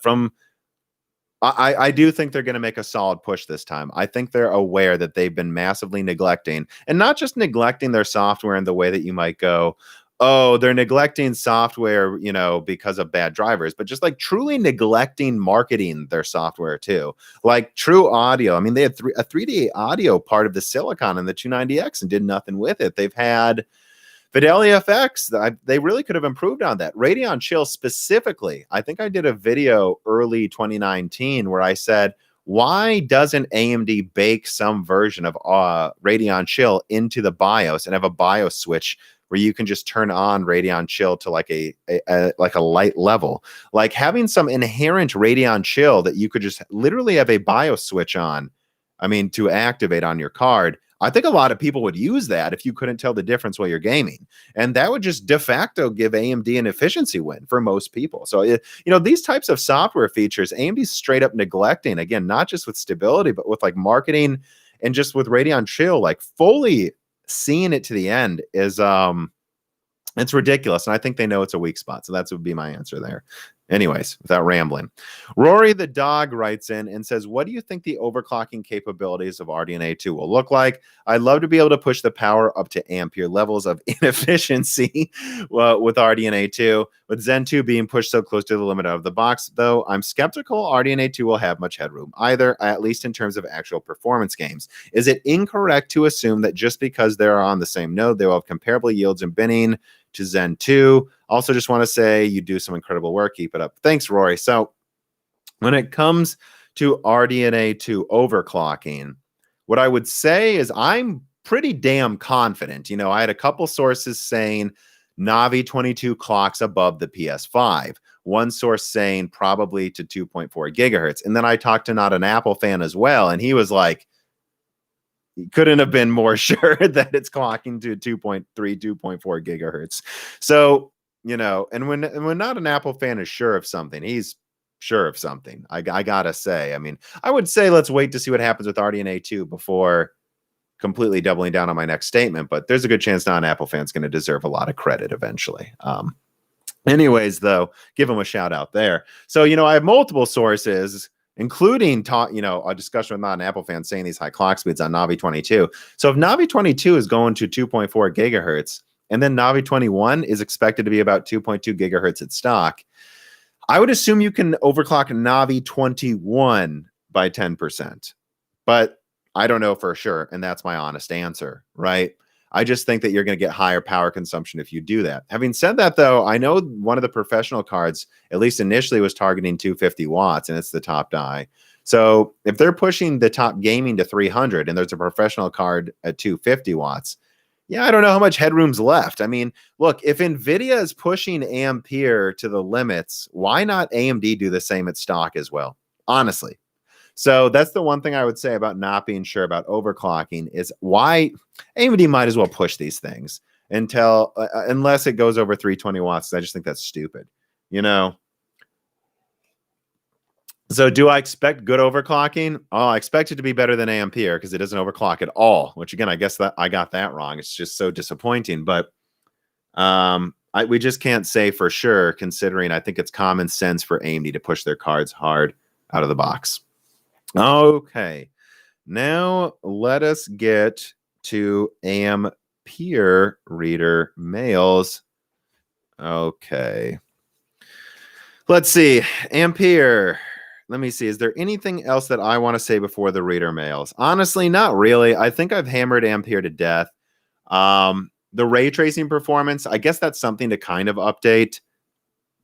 I do think they're going to make a solid push this time. I think they're aware that they've been massively neglecting, and not just neglecting their software in the way that you might go, oh, they're neglecting software, because of bad drivers, but just like truly neglecting marketing their software too. Like True Audio. I mean, they had a 3D audio part of the silicon in the 290X and did nothing with it. They've had Fidelity FX. They really could have improved on that. Radeon Chill specifically. I think I did a video early 2019 where I said, why doesn't AMD bake some version of Radeon Chill into the BIOS and have a BIOS switch where you can just turn on Radeon Chill to like a light level, like having some inherent Radeon Chill that you could just literally have a BIOS switch on, to activate on your card. I think a lot of people would use that if you couldn't tell the difference while you're gaming. And that would just de facto give AMD an efficiency win for most people. So, these types of software features, AMD's straight up neglecting, again, not just with stability, but with like marketing and just with Radeon Chill, like fully seeing it to the end is, it's ridiculous. And I think they know it's a weak spot. So that would be my answer there. Anyways, without rambling, Rory the dog writes in and says, what do you think the overclocking capabilities of RDNA 2 will look like? I'd love to be able to push the power up to Ampere levels of inefficiency with RDNA 2. With Zen 2 being pushed so close to the limit of the box, though, I'm skeptical RDNA 2 will have much headroom either, at least in terms of actual performance games. Is it incorrect to assume that just because they're on the same node, they will have comparable yields and binning to Zen 2? Also, just want to say you do some incredible work. Keep it up. Thanks, Rory. So when it comes to RDNA 2 overclocking, what I would say is I'm pretty damn confident. I had a couple sources saying Navi 22 clocks above the PS5. One source saying probably to 2.4 gigahertz. And then I talked to Not an Apple fan as well, and he was like, he couldn't have been more sure that it's clocking to 2.3, 2.4 gigahertz. So, and when Not an Apple fan is sure of something, he's sure of something. I gotta say, I mean, I would say let's wait to see what happens with RDNA 2 before completely doubling down on my next statement. But there's a good chance Not an Apple fan's going to deserve a lot of credit eventually. Anyways, though, give him a shout out there. So, I have multiple sources, including a discussion with Not an Apple fan saying these high clock speeds on Navi 22. So if Navi 22 is going to 2.4 gigahertz, and then Navi 21 is expected to be about 2.2 gigahertz at stock, I would assume you can overclock Navi 21 by 10%. But I don't know for sure, and that's my honest answer, right? I just think that you're going to get higher power consumption if you do that. Having said that, though, I know one of the professional cards, at least initially, was targeting 250 watts, and it's the top die. So if they're pushing the top gaming to 300 and there's a professional card at 250 watts, yeah, I don't know how much headroom's left. I mean, look, if Nvidia is pushing Ampere to the limits, why not AMD do the same at stock as well? Honestly. So that's the one thing I would say about not being sure about overclocking is why AMD might as well push these things until unless it goes over 320 watts. I just think that's stupid, So do I expect good overclocking? Oh, I expect it to be better than Ampere because it doesn't overclock at all, which again, I guess that I got that wrong. It's just so disappointing, but we just can't say for sure, considering I think it's common sense for AMD to push their cards hard out of the box. Okay, now let us get to Ampere reader mails. Okay, let's see. Ampere. Let me see. Is there anything else that I want to say before the reader mails? Honestly, not really. I think I've hammered Ampere to death. The ray tracing performance, I guess that's something to kind of update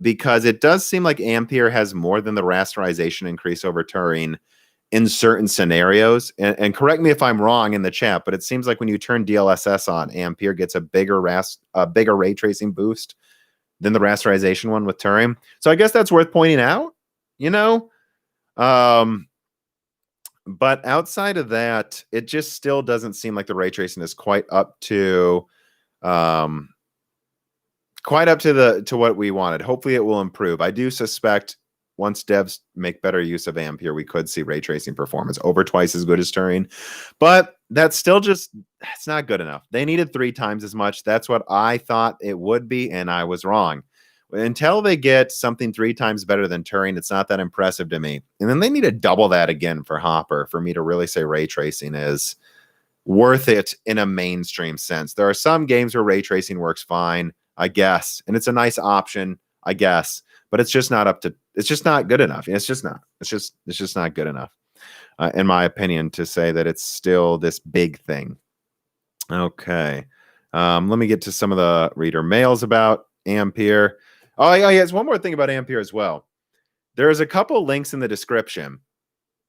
because it does seem like Ampere has more than the rasterization increase over Turing in certain scenarios. And correct me if I'm wrong in the chat, but it seems like when you turn DLSS on, Ampere gets a bigger ray tracing boost than the rasterization one with Turing. So I guess that's worth pointing out, But outside of that, it just still doesn't seem like the ray tracing is quite up to what we wanted. Hopefully it will improve. I do suspect once devs make better use of Ampere, we could see ray tracing performance over twice as good as Turing, but that's still it's not good enough. They needed 3 times as much. That's what I thought it would be, and I was wrong. Until they get something 3 times better than Turing, it's not that impressive to me. And then they need to double that again for Hopper for me to really say ray tracing is worth it in a mainstream sense. There are some games where ray tracing works fine, I guess, and it's a nice option, I guess, but it's just not it's just not good enough. It's just not good enough, in my opinion, to say that it's still this big thing. Okay. Let me get to some of the reader mails about Ampere. Oh, yeah, there's one more thing about Ampere as well. There's a couple links in the description.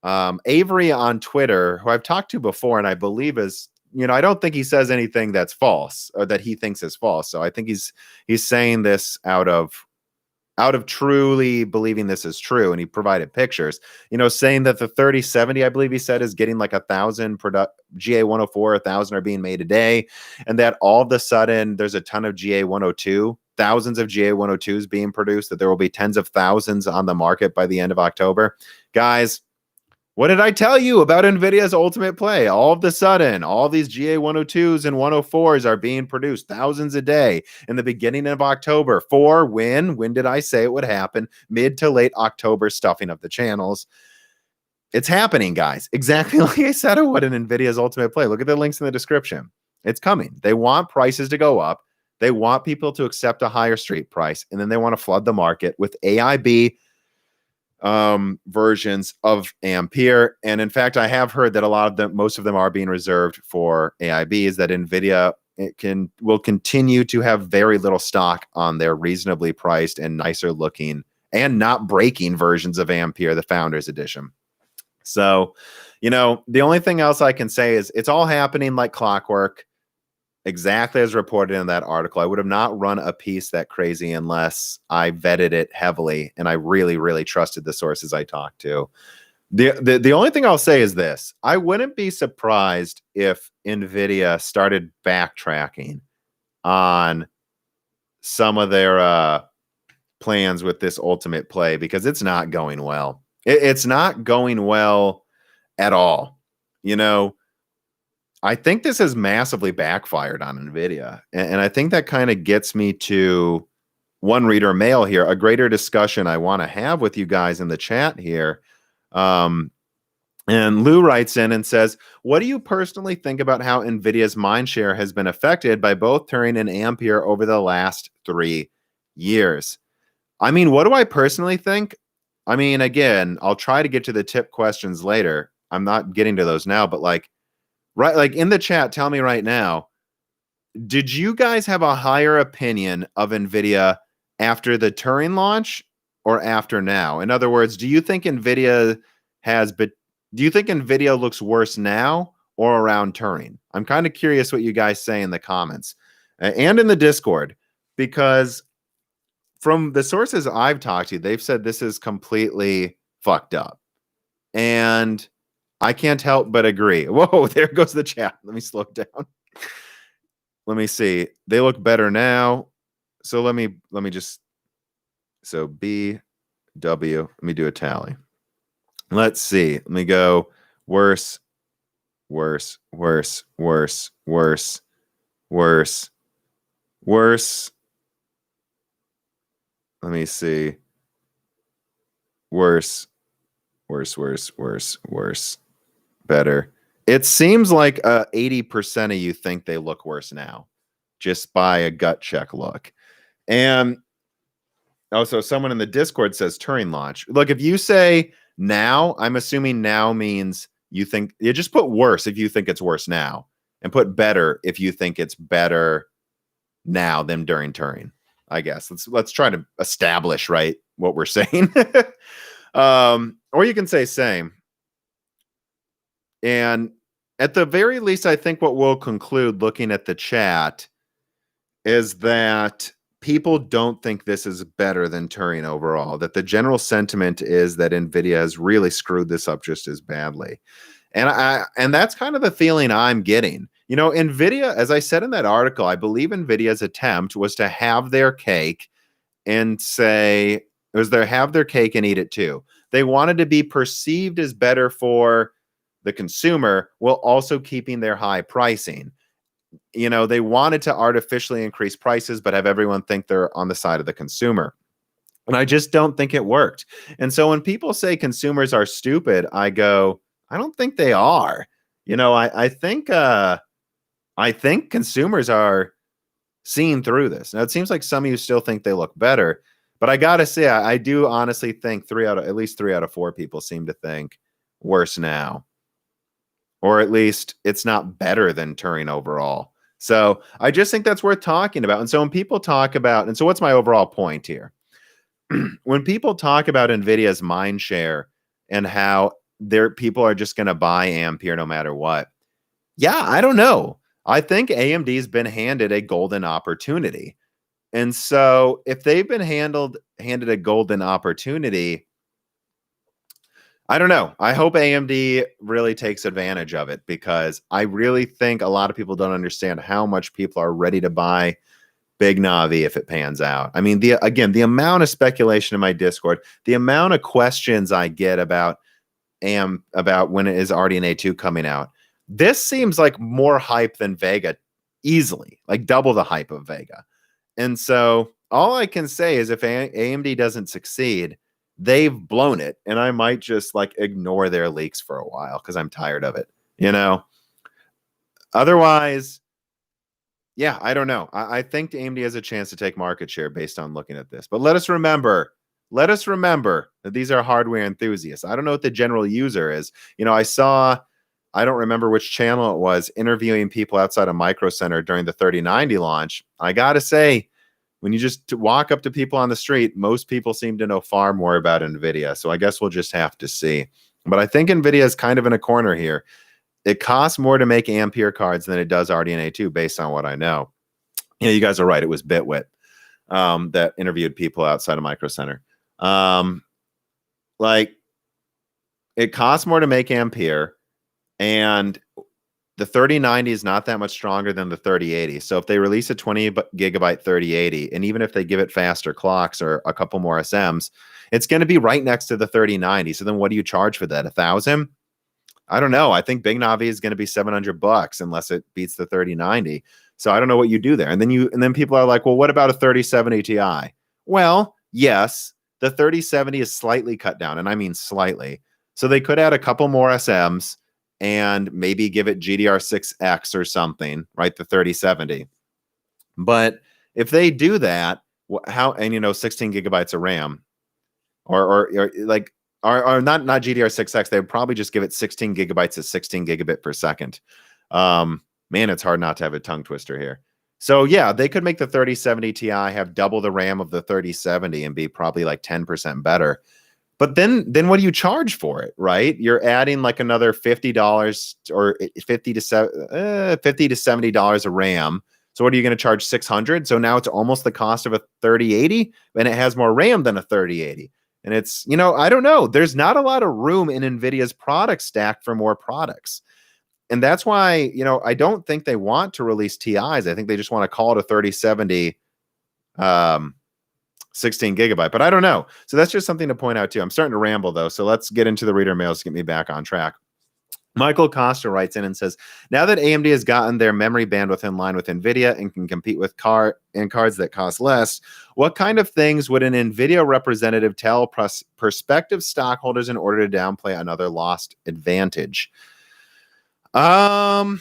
Avery on Twitter, who I've talked to before, and I believe is, I don't think he says anything that's false or that he thinks is false. So I think he's saying this out of out of truly believing this is true, and he provided pictures, saying that the 3070, I believe he said, is getting like 1,000 GA 104, 1,000 are being made a day, and that all of a sudden there's a ton of GA 102, thousands of GA 102s being produced, that there will be tens of thousands on the market by the end of October. Guys, what did I tell you about NVIDIA's ultimate play? All of a sudden, all these GA 102s and 104s are being produced, thousands a day in the beginning of October. For when? When did I say it would happen? Mid to late October, stuffing of the channels. It's happening, guys. Exactly like I said it would in NVIDIA's ultimate play. Look at the links in the description. It's coming. They want prices to go up. They want people to accept a higher street price, and then they want to flood the market with AIB versions of Ampere. And in fact, I have heard that most of them are being reserved for AIBs, that Nvidia will continue to have very little stock on their reasonably priced and nicer looking and not breaking versions of Ampere, the Founders Edition. So, the only thing else I can say is it's all happening like clockwork, exactly as reported in that article. I would have not run a piece that crazy unless I vetted it heavily and I really, really trusted the sources I talked to. The only thing I'll say is this: I wouldn't be surprised if Nvidia started backtracking on some of their plans with this ultimate play, because it's not going well. It's not going well at all. I think this has massively backfired on Nvidia. And I think that kind of gets me to one reader mail here, a greater discussion I want to have with you guys in the chat here. And Lou writes in and says, what do you personally think about how Nvidia's Mindshare has been affected by both Turing and Ampere over the last 3 years? I mean, what do I personally think? I mean, again, I'll try to get to the tip questions later. I'm not getting to those now, but like in the chat, tell me right now, did you guys have a higher opinion of Nvidia after the Turing launch or after now? In other words, do you think Nvidia looks worse now or around Turing? I'm kind of curious what you guys say in the comments and in the Discord, because from the sources I've talked to, they've said this is completely fucked up. And I can't help but agree. Whoa, there goes the chat. Let me slow it down. Let me see. They look better now. So let me just, so BW, let me do a tally. Let's see. Let me go worse, worse, worse, worse, worse, worse, worse. Let me see. Worse, worse, worse, worse, worse, better. It seems like 80% of you think they look worse now, just by a gut check look. And also, someone in the Discord says Turing launch. Look, if you say now, I'm assuming now means you think, you just put worse if you think it's worse now, and put better if you think it's better now than during Turing. I guess let's try to establish right what we're saying. Or you can say same. And at the very least, I think what we'll conclude looking at the chat is that people don't think this is better than Turing overall, that the general sentiment is that Nvidia has really screwed this up just as badly. And that's kind of the feeling I'm getting. Nvidia, as I said in that article, I believe Nvidia's attempt was to have their cake and say, have their cake and eat it too. They wanted to be perceived as better for the consumer while also keeping their high pricing. They wanted to artificially increase prices, but have everyone think they're on the side of the consumer. And I just don't think it worked. And so when people say consumers are stupid, I go, I don't think they are. I think consumers are seeing through this. Now, it seems like some of you still think they look better, but I got to say, I do honestly think at least 3 out of 4 people seem to think worse now. Or at least it's not better than Turing overall. So I just think that's worth talking about. And so when people talk about, and so what's my overall point here? When people talk about Nvidia's Mindshare and how people are just going to buy Ampere no matter what. Yeah, I don't know. I think AMD's been handed a golden opportunity. And so if they've been handed a golden opportunity, I don't know. I hope AMD really takes advantage of it, because I really think a lot of people don't understand how much people are ready to buy Big Navi if it pans out. I mean, the amount of speculation in my Discord, the amount of questions I get about when is RDNA 2 coming out. This seems like more hype than Vega, easily, like double the hype of Vega. And so all I can say is if AMD doesn't succeed, they've blown it, and I might just like ignore their leaks for a while because I'm tired of it, Otherwise, yeah, I don't know. I think AMD has a chance to take market share based on looking at this. But let us remember that these are hardware enthusiasts. I don't know what the general user is. I don't remember which channel it was, interviewing people outside of Micro Center during the 3090 launch. I got to say, when you just walk up to people on the street, most people seem to know far more about Nvidia. So I guess we'll just have to see. But I think Nvidia is kind of in a corner here. It costs more to make Ampere cards than it does RDNA 2, based on what I know. You guys are right. It was Bitwit that interviewed people outside of Micro Center. It costs more to make Ampere, and the 3090 is not that much stronger than the 3080. So if they release a 20 gigabyte 3080, and even if they give it faster clocks or a couple more SMs, it's going to be right next to the 3090. So then what do you charge for that? $1,000? I don't know. I think Big Navi is going to be $700 unless it beats the 3090. So I don't know what you do there. And then people are like, well, what about a 3070 Ti? Well, yes, the 3070 is slightly cut down, and I mean slightly. So they could add a couple more SMs and maybe give it GDR6X or something, right? The 3070. But if they do that, 16 gigabytes of RAM, or not GDR6X, they would probably just give it 16 gigabytes of 16 gigabit per second. Man, it's hard not to have a tongue twister here. So yeah, they could make the 3070 Ti have double the RAM of the 3070 and be probably like 10% better. But then what do you charge for it, right? You're adding like another $50 or $50 to $70 of RAM. So what are you going to charge? $600? So now it's almost the cost of a 3080, and it has more RAM than a 3080. And it's, I don't know. There's not a lot of room in NVIDIA's product stack for more products. And that's why, I don't think they want to release TIs. I think they just want to call it a 3070 16 gigabyte, but I don't know. So that's just something to point out too. I'm starting to ramble though. So let's get into the reader mails to get me back on track. Michael Costa writes in and says, now that AMD has gotten their memory bandwidth in line with Nvidia and can compete with cards that cost less, what kind of things would an Nvidia representative tell prospective stockholders in order to downplay another lost advantage? I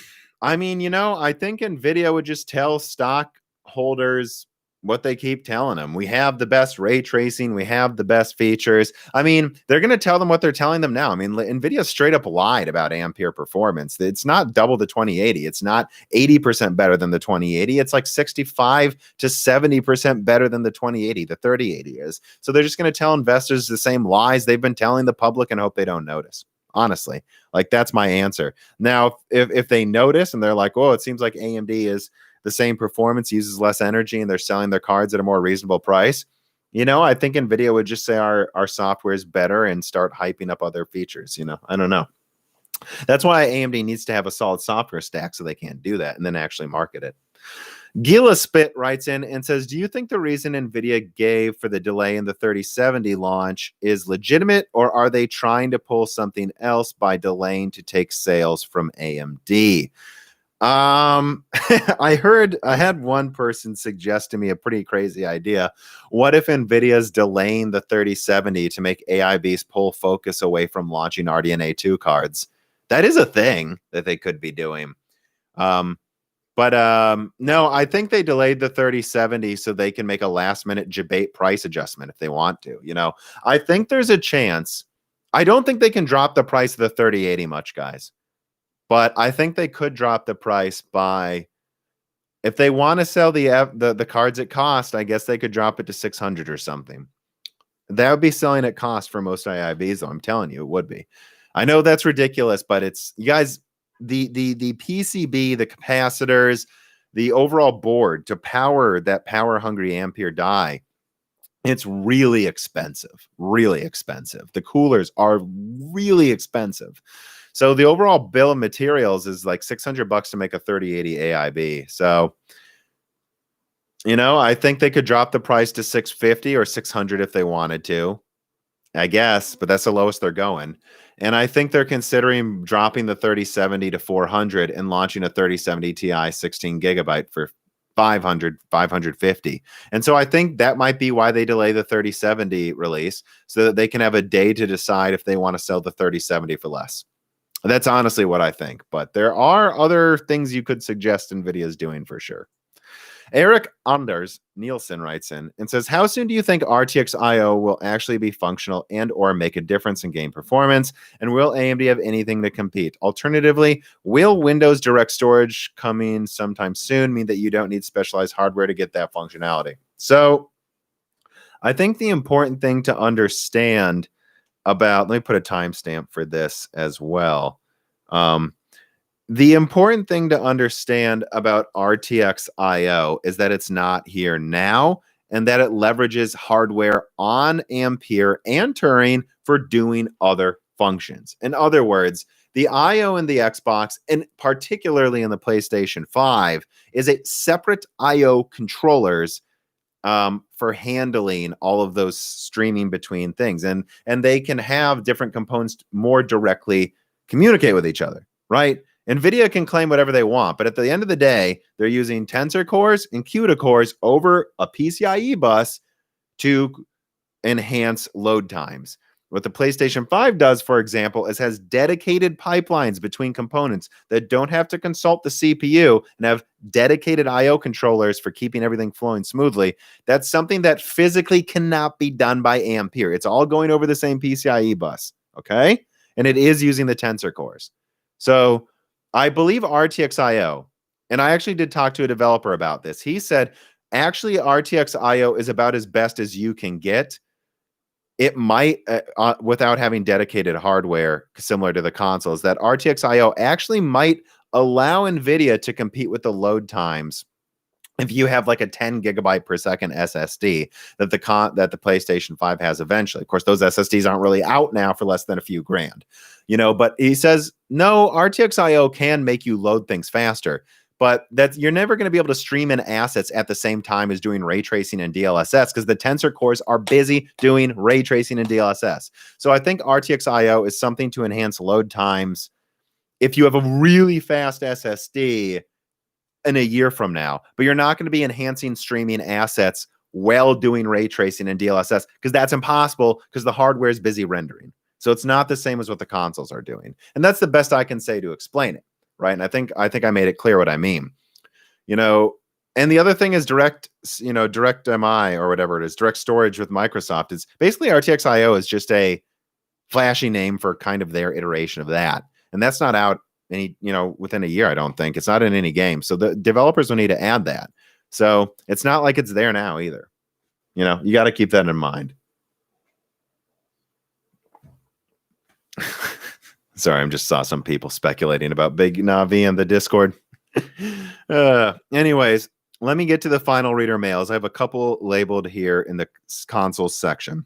think Nvidia would just tell stockholders what they keep telling them. We have the best ray tracing. We have the best features. I mean, they're going to tell them what they're telling them now. I mean, NVIDIA straight up lied about Ampere performance. It's not double the 2080. It's not 80% better than the 2080. It's like 65 to 70% better than the 2080, the 3080 is. So they're just going to tell investors the same lies they've been telling the public and hope they don't notice. Honestly, like that's my answer. Now, if they notice and they're like, oh, it seems like AMD is the same performance, uses less energy, and they're selling their cards at a more reasonable price, I think Nvidia would just say our software is better and start hyping up other features. I don't know. That's why AMD needs to have a solid software stack so they can't do that and then actually market it. Gila Spit writes in and says, do you think the reason Nvidia gave for the delay in the 3070 launch is legitimate, or are they trying to pull something else by delaying to take sales from AMD? I had one person suggest to me a pretty crazy idea. What if Nvidia's delaying the 3070 to make AIBs pull focus away from launching RDNA 2 cards? That is a thing that they could be doing. No, I think they delayed the 3070 so they can make a last minute debate price adjustment if they want to. I think there's a chance. I don't think they can drop the price of the 3080 much, guys. But I think they could drop the price by, if they want to sell the cards at cost, I guess they could drop it to 600 or something. That would be selling at cost for most IIBs, though. I'm telling you, it would be. I know that's ridiculous, but it's, you guys, the PCB, the capacitors, the overall board to power that power hungry Ampere die, it's really expensive, really expensive. The coolers are really expensive. So the overall bill of materials is like $600 to make a 3080 AIB. So, you know, I think they could drop the price to 650 or 600 if they wanted to, I guess, but that's the lowest they're going. And I think they're considering dropping the 3070 to 400 and launching a 3070 Ti 16 gigabyte for 500, 550. And so I think that might be why they delay the 3070 release, so that they can have a day to decide if they want to sell the 3070 for less. That's honestly what I think. But there are other things you could suggest Nvidia is doing for sure. Eric Anders Nielsen writes in and says, how soon do you think RTX IO will actually be functional and or make a difference in game performance? And will AMD have anything to compete? Alternatively, will Windows Direct Storage coming sometime soon mean that you don't need specialized hardware to get that functionality? So I think the important thing to understand about, let me put a timestamp for this as well. The important thing to understand about RTX IO is that it's not here now, and that it leverages hardware on Ampere and Turing for doing other functions. In other words, the IO in the Xbox, and particularly in the PlayStation 5, is a separate IO controllers for handling all of those streaming between things. And they can have different components more directly communicate with each other, right? Nvidia can claim whatever they want, but at the end of the day, they're using tensor cores and CUDA cores over a PCIe bus to enhance load times. What the PlayStation 5 does, for example, is has dedicated pipelines between components that don't have to consult the CPU and have dedicated IO controllers for keeping everything flowing smoothly. That's something that physically cannot be done by Ampere. It's all going over the same PCIe bus, okay? And it is using the tensor cores. So I believe RTX IO, and I actually did talk to a developer about this. He said, actually, RTX IO is about as best as you can get. It might, without having dedicated hardware similar to the consoles, that RTX IO actually might allow NVIDIA to compete with the load times if you have like a 10 gigabyte per second SSD that the PlayStation 5 has eventually. Of course, those SSDs aren't really out now for less than a few grand, you know, but he says, no, RTX IO can make you load things faster, but that you're never going to be able to stream in assets at the same time as doing ray tracing and DLSS, because the tensor cores are busy doing ray tracing and DLSS. So I think RTX IO is something to enhance load times if you have a really fast SSD in a year from now, but you're not going to be enhancing streaming assets while doing ray tracing and DLSS, because that's impossible because the hardware is busy rendering. So it's not the same as what the consoles are doing. And that's the best I can say to explain it, right? And I think I made it clear what I mean. You know, and the other thing is direct MI or whatever it is, direct storage with Microsoft is basically RTX IO is just a flashy name for kind of their iteration of that. And that's not out within a year, I don't think. It's not in any game. So the developers will need to add that. So it's not like it's there now either. You know, you got to keep that in mind. Sorry, I just saw some people speculating about Big Navi in the Discord. Anyways, let me get to the final reader mails. I have a couple labeled here in the consoles section.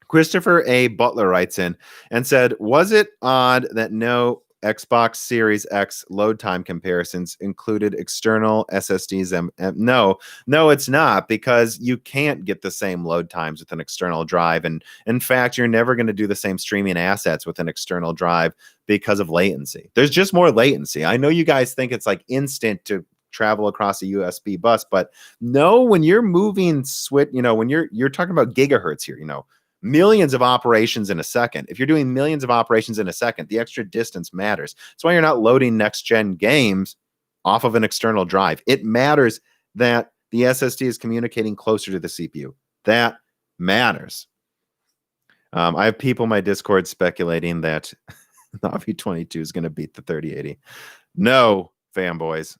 Christopher A. Butler writes in and said, was it odd that no Xbox Series X load time comparisons included external SSDs? No, it's not, because you can't get the same load times with an external drive. And in fact, you're never going to do the same streaming assets with an external drive because of latency. There's just more latency. I know you guys think it's like instant to travel across a USB bus, but no, when you're moving when you're talking about gigahertz here, millions of operations in a second. If you're doing millions of operations in a second, the extra distance matters. That's why you're not loading next-gen games off of an external drive. It matters that the SSD is communicating closer to the CPU. That matters. I have people in my Discord speculating that the RV22 is going to beat the 3080. No, fanboys.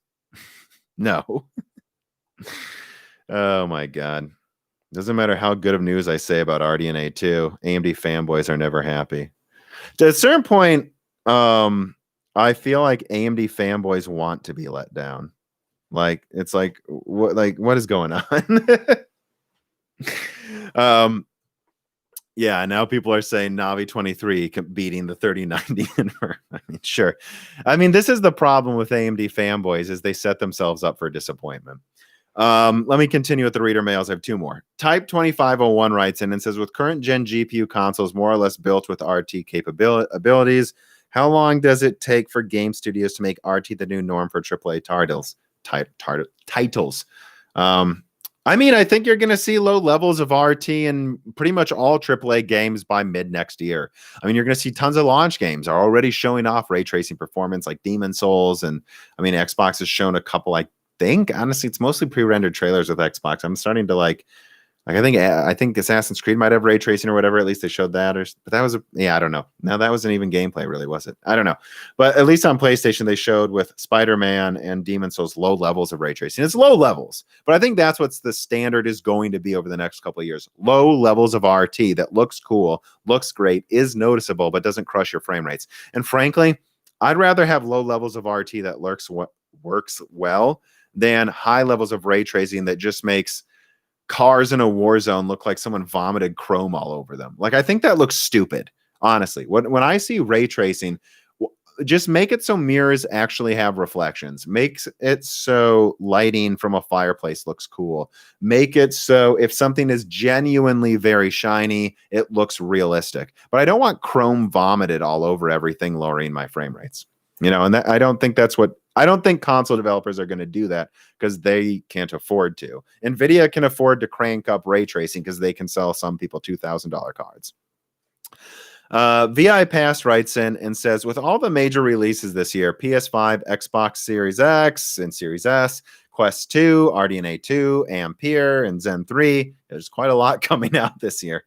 No. Oh, my God. Doesn't matter how good of news I say about RDNA 2, AMD fanboys are never happy. To a certain point, I feel like AMD fanboys want to be let down. Like, it's like what is going on? Yeah, now people are saying Navi 23 beating the 3090 Inver. I mean, sure. I mean, this is the problem with AMD fanboys is they set themselves up for disappointment. Let me continue with the reader mails. I have two more. Type 2501 writes in and says, with current gen GPU consoles more or less built with RT abilities, how long does it take for game studios to make RT the new norm for AAA titles? I mean, I think you're going to see low levels of RT in pretty much all AAA games by mid next year. I mean, you're going to see tons of launch games are already showing off ray tracing performance like Demon Souls. And I mean, Xbox has shown a couple, I think, honestly, it's mostly pre-rendered trailers with Xbox. I'm starting to like I think Assassin's Creed might have ray tracing or whatever. At least they showed that, but that was I don't know. No, that wasn't even gameplay, really, was it? I don't know. But at least on PlayStation, they showed with Spider-Man and Demon Souls low levels of ray tracing. It's low levels, but I think that's what's the standard is going to be over the next couple of years. Low levels of RT that looks cool, looks great, is noticeable, but doesn't crush your frame rates. And frankly, I'd rather have low levels of RT that works well than high levels of ray tracing that just makes cars in a war zone look like someone vomited chrome all over them. Like, I think that looks stupid, honestly. When I see ray tracing, just make it so mirrors actually have reflections. Makes it so lighting from a fireplace looks cool. Make it so if something is genuinely very shiny, it looks realistic. But I don't want chrome vomited all over everything, lowering my frame rates. And I don't think console developers are going to do that because they can't afford to. Nvidia can afford to crank up ray tracing because they can sell some people $2,000 cards. VI Pass writes in and says, with all the major releases this year, PS5, Xbox Series X and Series S, Quest 2, RDNA 2, Ampere, and Zen 3, there's quite a lot coming out this year.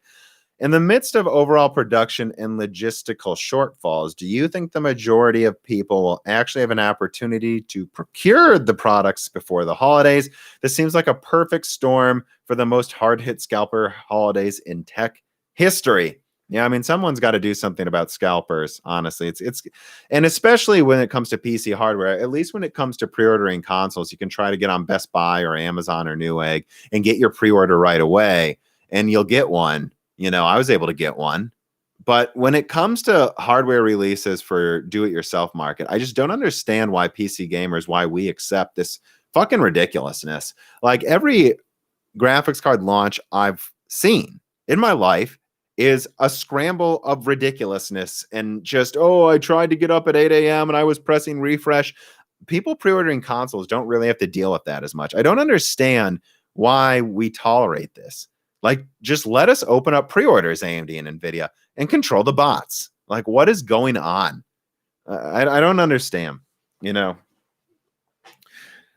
In the midst of overall production and logistical shortfalls, do you think the majority of people will actually have an opportunity to procure the products before the holidays? This seems like a perfect storm for the most hard-hit scalper holidays in tech history. Yeah, I mean, someone's got to do something about scalpers, honestly. And especially when it comes to PC hardware, at least when it comes to pre-ordering consoles, you can try to get on Best Buy or Amazon or Newegg and get your pre-order right away, and you'll get one. I was able to get one. But when it comes to hardware releases for do-it-yourself market, I just don't understand why PC gamers, why we accept this fucking ridiculousness. Like, every graphics card launch I've seen in my life is a scramble of ridiculousness and just, I tried to get up at 8 a.m. and I was pressing refresh. People pre-ordering consoles don't really have to deal with that as much. I don't understand why we tolerate this. Like, just let us open up pre-orders, AMD and Nvidia, and control the bots. Like, what is going on? I don't understand,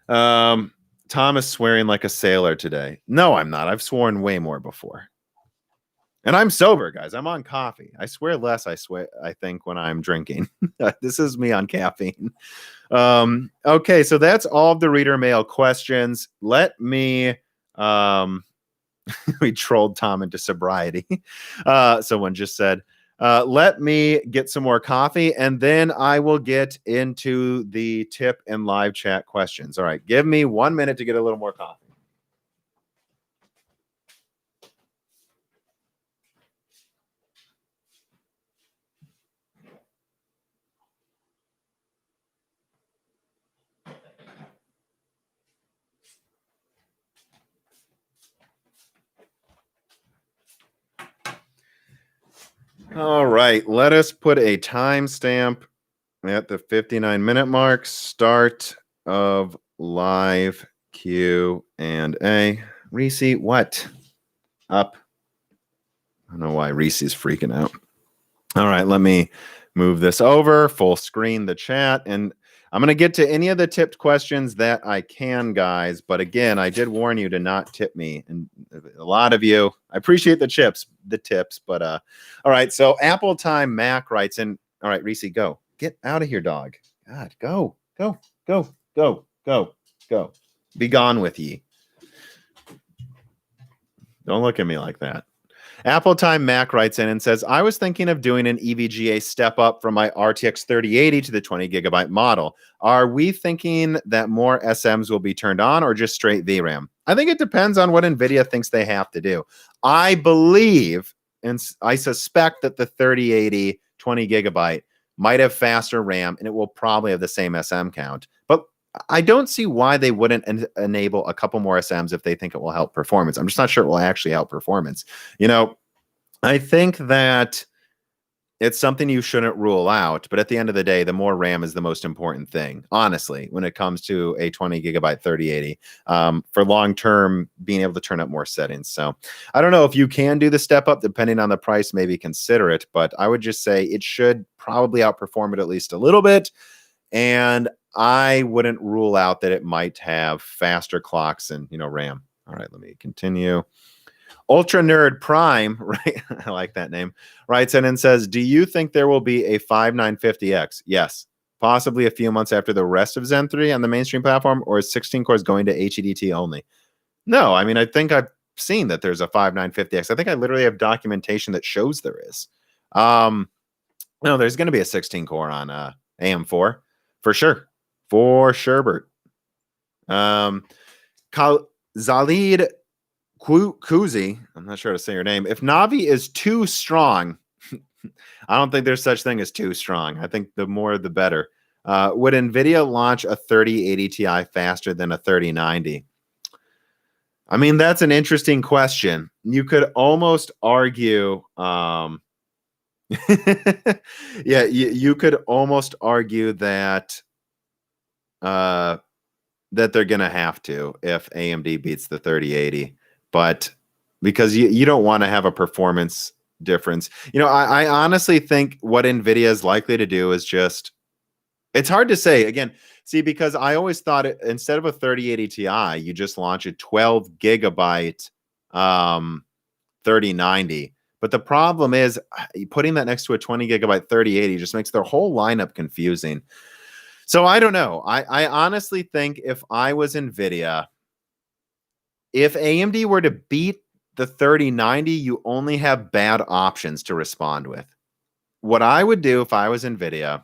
Tom is swearing like a sailor today. No, I'm not. I've sworn way more before. And I'm sober, guys. I'm on coffee. I swear less, I think, when I'm drinking. This is me on caffeine. Okay, so that's all of the reader mail questions. Let me... we trolled Tom into sobriety. Someone just said, let me get some more coffee, and then I will get into the tip and live chat questions. All right, give me 1 minute to get a little more coffee. All right, let us put a timestamp at the 59-minute mark. Start of live Q&A. Reese, what? Up. I don't know why Reese's freaking out. All right, let me move this over, full screen the chat, and I'm going to get to any of the tipped questions that I can, guys. But again, I did warn you to not tip me. And a lot of you, I appreciate the tips, but all right. So Apple Time Mac writes in, all right, Reese, go. Get out of here, dog. God, go. Be gone with ye. Don't look at me like that. Apple Time Mac writes in and says, I was thinking of doing an EVGA step up from my RTX 3080 to the 20 gigabyte model. Are we thinking that more SMs will be turned on or just straight VRAM? I think it depends on what NVIDIA thinks they have to do. I believe and I suspect that the 3080 20 gigabyte might have faster RAM and it will probably have the same SM count. But I don't see why they wouldn't enable a couple more SMs if they think it will help performance. I'm just not sure it will actually help performance. You know, I think that it's something you shouldn't rule out, but at the end of the day, the more RAM is the most important thing, honestly, when it comes to a 20 gigabyte 3080 for long term, being able to turn up more settings. So I don't know if you can do the step up, depending on the price, maybe consider it, but I would just say it should probably outperform it at least a little bit. And I wouldn't rule out that it might have faster clocks and, RAM. All right, let me continue. Ultra Nerd Prime, right? I like that name. Writes in and says, do you think there will be a 5950X? Yes. Possibly a few months after the rest of Zen 3 on the mainstream platform, or is 16 cores going to HEDT only? No, I mean, I think I've seen that there's a 5950X. I think I literally have documentation that shows there is. No, there's going to be a 16 core on AM4 for sure. For sure, Bert. Zalid Kuzi, I'm not sure how to say your name. If Navi is too strong, I don't think there's such thing as too strong. I think the more the better. Would NVIDIA launch a 3080 Ti faster than a 3090? I mean, that's an interesting question. You could almost argue, yeah, you could almost argue that that they're going to have to if AMD beats the 3080. But because you don't want to have a performance difference. I honestly think what NVIDIA is likely to do is just, it's hard to say. Again, see, because I always thought instead of a 3080 Ti, you just launch a 12 gigabyte 3090. But the problem is putting that next to a 20 gigabyte 3080 just makes their whole lineup confusing. So I don't know. I honestly think if I was NVIDIA, if AMD were to beat the 3090, you only have bad options to respond with. What I would do if I was NVIDIA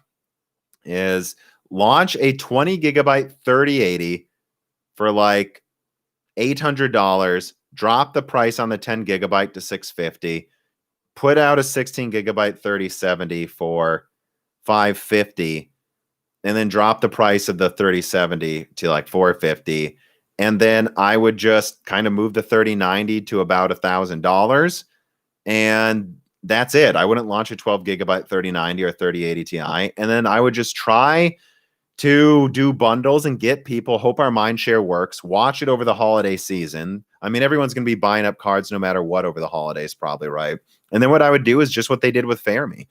is launch a 20 gigabyte 3080 for like $800, drop the price on the 10 gigabyte to $650, put out a 16 gigabyte 3070 for $550, and then drop the price of the 3070 to like $450. And then I would just kind of move the 3090 to about $1,000. And that's it. I wouldn't launch a 12 gigabyte 3090 or 3080 Ti. And then I would just try to do bundles and get people, hope our Mindshare works, watch it over the holiday season. I mean, everyone's going to be buying up cards no matter what over the holidays, probably, right? And then what I would do is just what they did with Fermi.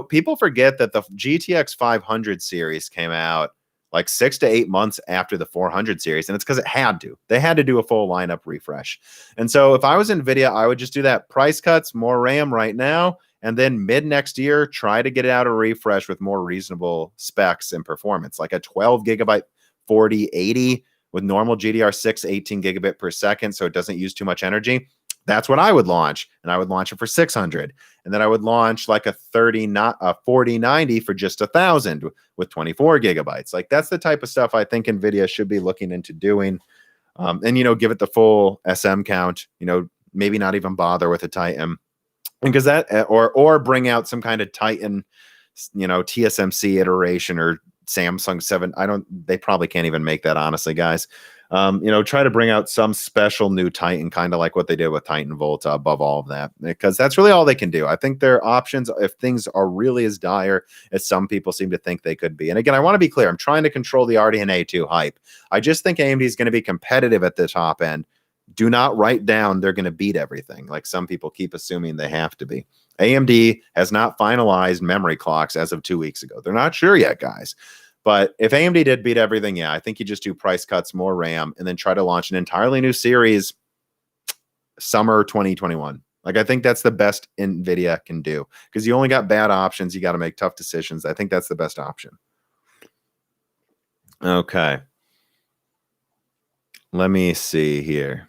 People forget that the GTX 500 series came out like 6 to 8 months after the 400 series. And it's because it had to. They had to do a full lineup refresh. And so if I was NVIDIA, I would just do that. Price cuts, more RAM right now. And then mid next year, try to get it out of refresh with more reasonable specs and performance, like a 12 gigabyte 4080 with normal GDR6 18 gigabit per second, so it doesn't use too much energy. That's what I would launch, and I would launch it for 600, and then I would launch like a 4090 for just 1,000 with 24 gigabytes. Like that's the type of stuff I think NVIDIA should be looking into doing, and give it the full SM count. Maybe not even bother with a Titan. Because that, or bring out some kind of Titan, TSMC iteration or Samsung 7. They probably can't even make that, honestly, guys. Try to bring out some special new Titan, kind of like what they did with Titan Volta above all of that, because that's really all they can do. I think their options, if things are really as dire as some people seem to think they could be. And again, I want to be clear. I'm trying to control the RDNA 2 hype. I just think AMD is going to be competitive at the top end. Do not write down they're going to beat everything like some people keep assuming they have to be. AMD has not finalized memory clocks as of 2 weeks ago. They're not sure yet, guys. But if AMD did beat everything, yeah, I think you just do price cuts, more RAM, and then try to launch an entirely new series summer 2021. Like, I think that's the best NVIDIA can do because you only got bad options. You got to make tough decisions. I think that's the best option. Okay. Let me see here.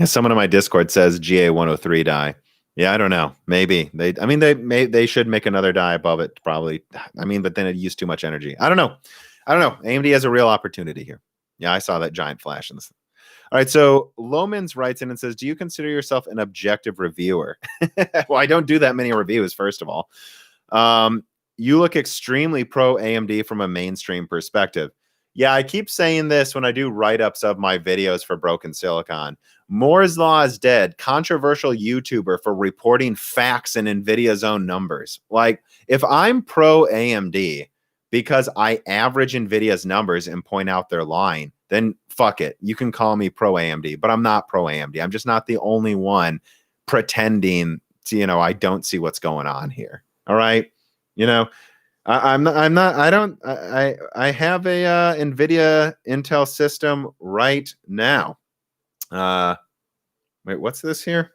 Someone in my Discord says GA103 die. Yeah, I don't know. Maybe they should make another die above it, probably. I mean, but then it used too much energy. I don't know. AMD has a real opportunity here. Yeah, I saw that giant flash in this. All right, so Lomans writes in and says, "Do you consider yourself an objective reviewer?" Well, I don't do that many reviews. First of all, you look extremely pro AMD from a mainstream perspective. Yeah, I keep saying this when I do write-ups of my videos for Broken Silicon. Moore's Law is dead. Controversial YouTuber for reporting facts in Nvidia's own numbers. Like, if I'm pro AMD because I average Nvidia's numbers and point out their line, then fuck it. You can call me pro AMD, but I'm not pro AMD. I'm just not the only one pretending to, I don't see what's going on here. All right. I'm not, I have a Nvidia Intel system right now. Wait, what's this here?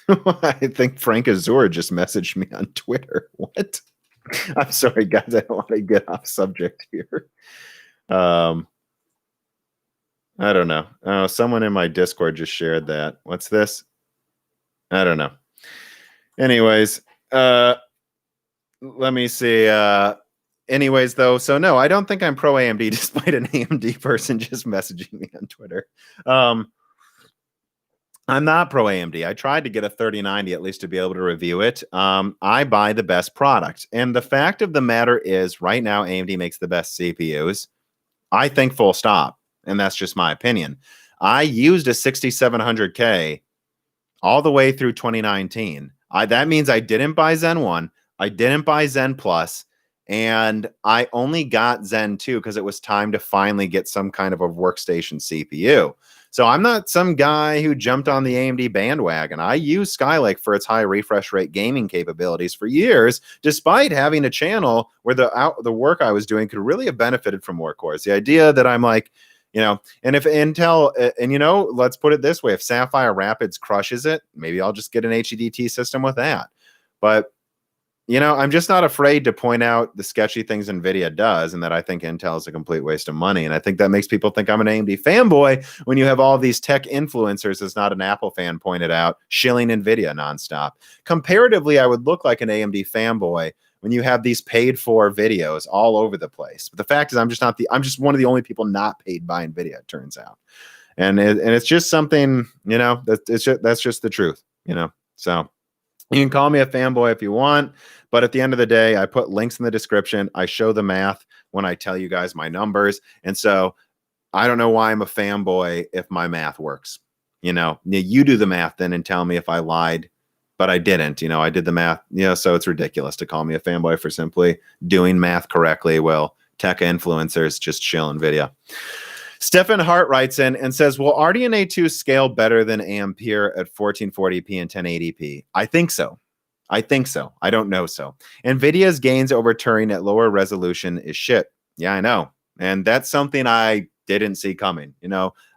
I think Frank Azur just messaged me on Twitter. What? I'm sorry, guys. I don't want to get off subject here. I don't know. Oh, someone in my Discord just shared that. What's this? I don't know. Anyways, let me see. Anyways, though, so no, I don't think I'm pro AMD, despite an AMD person just messaging me on Twitter. I'm not pro AMD. I tried to get a 3090 at least to be able to review it. I buy the best product. And the fact of the matter is, right now, AMD makes the best CPUs. I think full stop. And that's just my opinion. I used a 6700K all the way through 2019. That means I didn't buy Zen 1. I didn't buy Zen Plus. And I only got Zen 2 because it was time to finally get some kind of a workstation CPU. So I'm not some guy who jumped on the AMD bandwagon. I use Skylake for its high refresh rate gaming capabilities for years, despite having a channel where the work I was doing could really have benefited from more cores. The idea that I'm like, and if Intel, and let's put it this way, if Sapphire Rapids crushes it, maybe I'll just get an HEDT system with that. But I'm just not afraid to point out the sketchy things Nvidia does, and that I think Intel is a complete waste of money. And I think that makes people think I'm an AMD fanboy when you have all these tech influencers, as not an Apple fan pointed out, shilling Nvidia nonstop. Comparatively, I would look like an AMD fanboy when you have these paid for videos all over the place. But the fact is, I'm just one of the only people not paid by Nvidia, it turns out. And it's just something, that's just the truth, So you can call me a fanboy if you want, but at the end of the day, I put links in the description. I show the math when I tell you guys my numbers. And so I don't know why I'm a fanboy if my math works. You do the math then and tell me if I lied, but I didn't. I did the math. So it's ridiculous to call me a fanboy for simply doing math correctly. Well, tech influencers just chill NVIDIA. Stephen Hart writes in and says, will RDNA 2 scale better than Ampere at 1440p and 1080p? I think so. I don't know so. NVIDIA's gains over Turing at lower resolution is shit. Yeah, I know. And that's something I didn't see coming.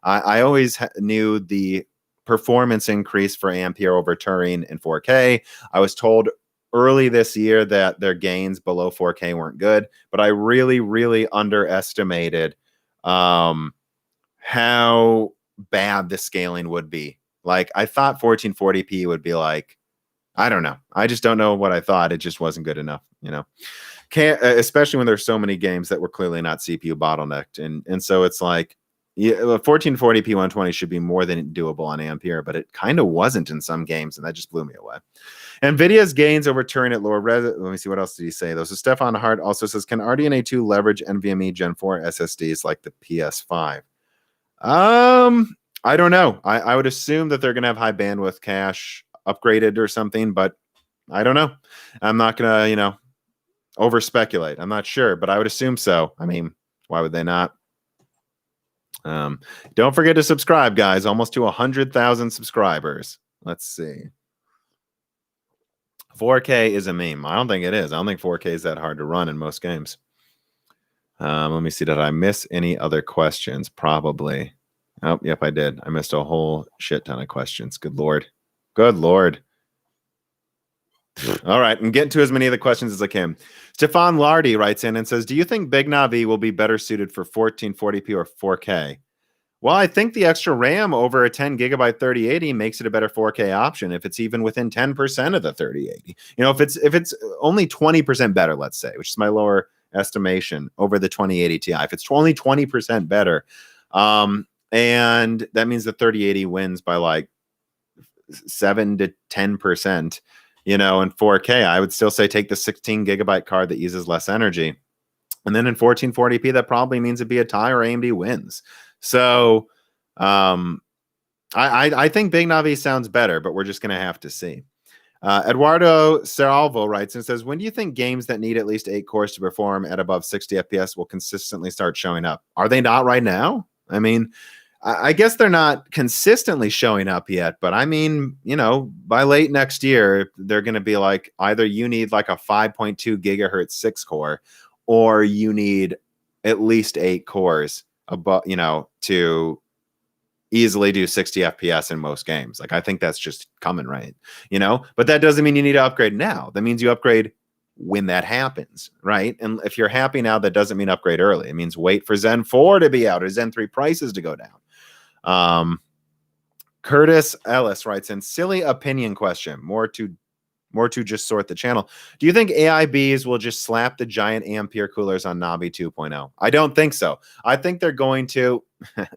I always knew the performance increase for Ampere over Turing in 4K. I was told early this year that their gains below 4K weren't good, but I really, really underestimated how bad the scaling would be. Like, I thought 1440p would be like, I don't know. I just don't know what I thought. It just wasn't good enough, especially when there's so many games that were clearly not CPU bottlenecked. And so it's like, 1440p 120 should be more than doable on Ampere, but it kind of wasn't in some games, and that just blew me away. NVIDIA's gains over Turing at lower res. Let me see, what else did he say, though? So Stefan Hart also says, can RDNA 2 leverage NVMe Gen 4 SSDs like the PS5? I don't know. I would assume that they're going to have high bandwidth cache upgraded or something, but I don't know. I'm not going to, over speculate. I'm not sure, but I would assume so. I mean, why would they not? Don't forget to subscribe, guys. Almost to 100,000 subscribers. Let's see. 4K is a meme. I don't think it is. I don't think 4K is that hard to run in most games. Let me see. Did I miss any other questions? Probably. Oh, yep, I did. I missed a whole shit ton of questions. Good Lord. Good Lord. All right. I'm getting to as many of the questions as I can. Stefan Lardy writes in and says, do you think Big Navi will be better suited for 1440p or 4K? Well, I think the extra RAM over a 10 gigabyte 3080 makes it a better 4K option if it's even within 10% of the 3080. If it's only 20% better, let's say, which is my lower estimation over the 2080 Ti. If it's only 20% better, and that means the 3080 wins by like 7 to 10%, in 4K, I would still say take the 16 gigabyte card that uses less energy. And then in 1440p, that probably means it'd be a tie or AMD wins. So I think Big Navi sounds better, but we're just going to have to see. Eduardo Seralvo writes and says, when do you think games that need at least 8 cores to perform at above 60 FPS will consistently start showing up? Are they not right now? I mean, I guess they're not consistently showing up yet, but I mean, by late next year, they're going to be like, either you need like a 5.2 gigahertz 6 core, or you need at least 8 cores above, to easily do 60 FPS in most games. Like, I think that's just coming, right? But that doesn't mean you need to upgrade now. That means you upgrade when that happens, right? And if you're happy now, that doesn't mean upgrade early. It means wait for Zen 4 to be out or Zen 3 prices to go down. Curtis Ellis writes in, silly opinion question, more to just sort the channel. Do you think AIBs will just slap the giant Ampere coolers on Navi 2.0? I don't think so. I think they're going to,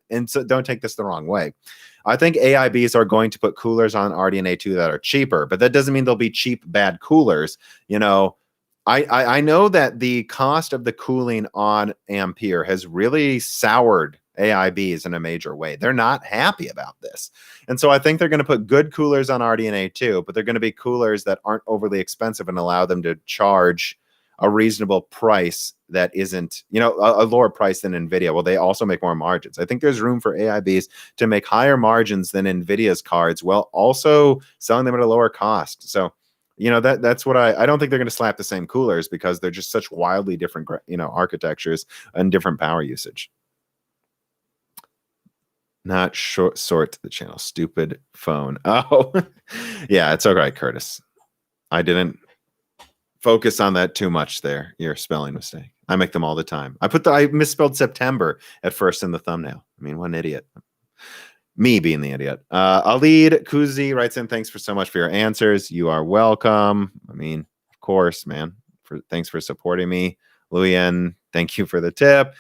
and so don't take this the wrong way, I think AIBs are going to put coolers on RDNA 2 that are cheaper, but that doesn't mean they'll be cheap, bad coolers. I know that the cost of the cooling on Ampere has really soured AIBs in a major way. They're not happy about this. And so I think they're going to put good coolers on RDNA too, but they're going to be coolers that aren't overly expensive and allow them to charge a reasonable price that isn't, a lower price than Nvidia. Well, they also make more margins. I think there's room for AIBs to make higher margins than Nvidia's cards while also selling them at a lower cost. So, that's what I don't think they're going to slap the same coolers because they're just such wildly different, architectures and different power usage. Not sort the channel. Stupid phone. Oh, yeah, it's all right, Curtis. I didn't focus on that too much there. Your spelling mistake. I make them all the time. I misspelled September at first in the thumbnail. I mean, what an idiot. Me being the idiot. Alid Kuzi writes in, thanks for so much for your answers. You are welcome. I mean, of course, man. Thanks for supporting me. Luyen, thank you for the tip.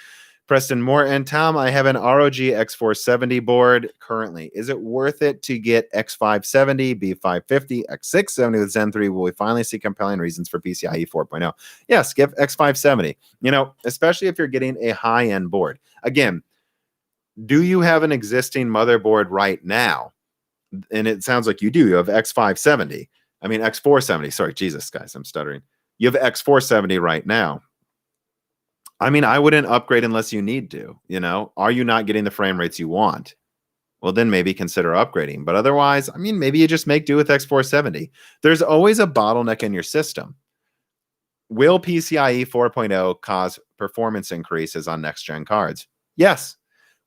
Preston Morton, Tom, I have an ROG X470 board currently. Is it worth it to get X570, B550, X670 with Zen 3? Will we finally see compelling reasons for PCIe 4.0? Yes, get X570. Especially if you're getting a high-end board. Again, do you have an existing motherboard right now? And it sounds like you do. You have X570. I mean, X470. Sorry, Jesus, guys, I'm stuttering. You have X470 right now. I mean, I wouldn't upgrade unless you need to, Are you not getting the frame rates you want? Well, then maybe consider upgrading. But otherwise, I mean, maybe you just make do with X470. There's always a bottleneck in your system. Will PCIe 4.0 cause performance increases on next-gen cards? Yes.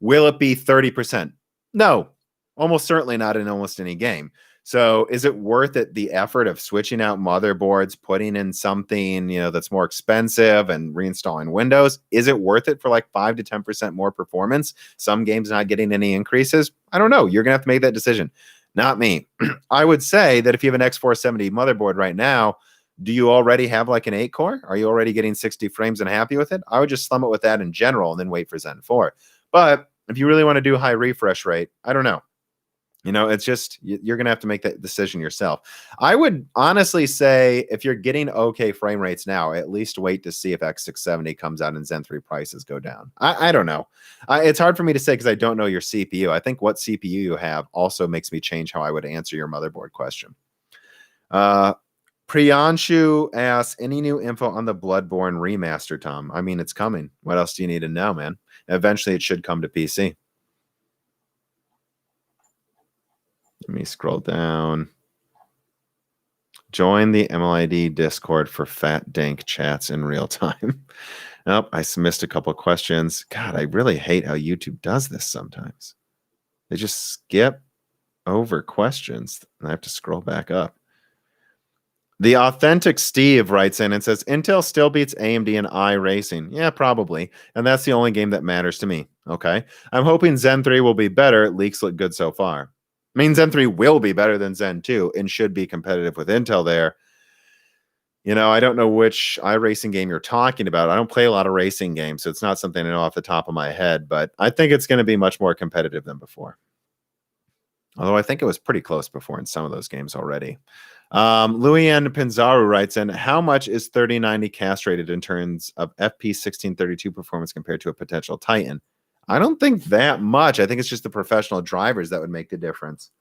Will it be 30%? No. Almost certainly not in almost any game. So is it worth it, the effort of switching out motherboards, putting in something, that's more expensive and reinstalling Windows? Is it worth it for like 5 to 10% more performance? Some games not getting any increases? I don't know. You're going to have to make that decision. Not me. I would say that if you have an X470 motherboard right now, do you already have like an 8 core? Are you already getting 60 frames and happy with it? I would just slum it with that in general and then wait for Zen 4. But if you really want to do high refresh rate, I don't know. It's just, you're going to have to make that decision yourself. I would honestly say if you're getting okay frame rates now, at least wait to see if X670 comes out and Zen 3 prices go down. I don't know. It's hard for me to say because I don't know your CPU. I think what CPU you have also makes me change how I would answer your motherboard question. Priyanshu asks, any new info on the Bloodborne remaster, Tom? I mean, it's coming. What else do you need to know, man? Eventually, it should come to PC. Let me scroll down. Join the MLID Discord for fat dank chats in real time. Nope, I missed a couple of questions. God, I really hate how YouTube does this sometimes. They just skip over questions, and I have to scroll back up. The Authentic Steve writes in and says, Intel still beats AMD in iRacing. Yeah, probably. And that's the only game that matters to me. Okay. I'm hoping Zen 3 will be better. Leaks look good so far. I mean, Zen 3 will be better than Zen 2 and should be competitive with Intel there. You know, I don't know which iRacing game you're talking about. I don't play a lot of racing games, so it's not something I know off the top of my head, but I think it's going to be much more competitive than before. Although I think it was pretty close before in some of those games already. Luian Pinzaru writes in, how much is 3090 castrated in terms of FP 1632 performance compared to a potential Titan? I don't think that much. I think it's just the professional drivers that would make the difference.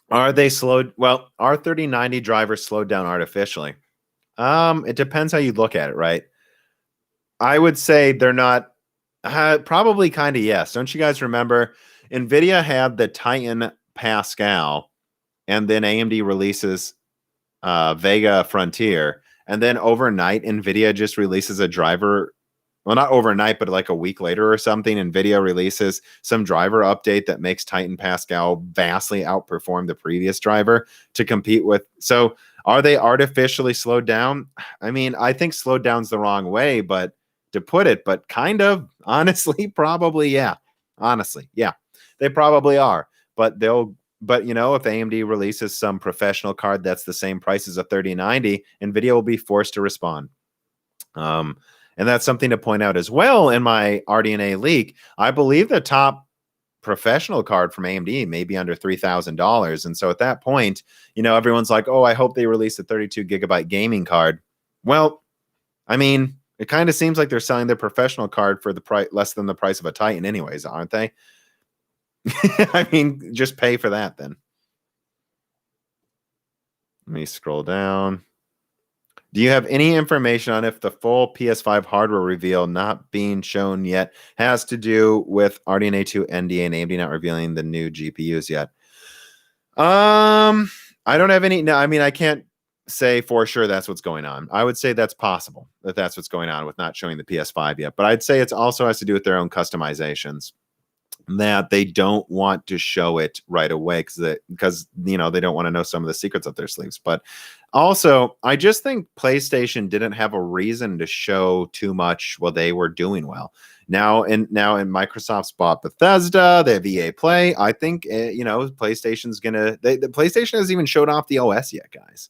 Are they slowed? Well, are 3090 drivers slowed down artificially? It depends how you look at it, right? I would say they're not. Probably kind of yes. Don't you guys remember? Nvidia had the Titan Pascal, and then AMD releases Vega Frontier, and then overnight Nvidia just releases a driver. Well, not overnight, but like a week later or something, Nvidia releases some driver update that makes Titan Pascal vastly outperform the previous driver to compete with. So are they artificially slowed down? I mean, I think slowed down's the wrong way, but to put it, but kind of honestly, probably, yeah. Honestly, yeah, they probably are. But you know, if AMD releases some professional card that's the same price as a 3090, Nvidia will be forced to respond. And that's something to point out as well in my RDNA leak. I believe the top professional card from AMD may be under $3,000. And so at that point, you know, everyone's like, oh, I hope they release a 32 gigabyte gaming card. Well, I mean, it kind of seems like they're selling their professional card for the price less than the price of a Titan anyways, aren't they? I mean, just pay for that then. Let me scroll down. Do you have any information on if the full PS5 hardware reveal not being shown yet has to do with RDNA 2 NDA and AMD not revealing the new GPUs yet? I don't have any. No, I mean, I can't say for sure that's what's going on. I would say that's possible that that's what's going on with not showing the PS5 yet. But I'd say it also has to do with their own customizations, that they don't want to show it right away because you know they don't want to know some of the secrets up their sleeves. But also, I just think PlayStation didn't have a reason to show too much while they were doing well. Now Microsoft's bought Bethesda, they have EA Play. I think you know PlayStation's gonna. The PlayStation hasn't even showed off the OS yet, guys.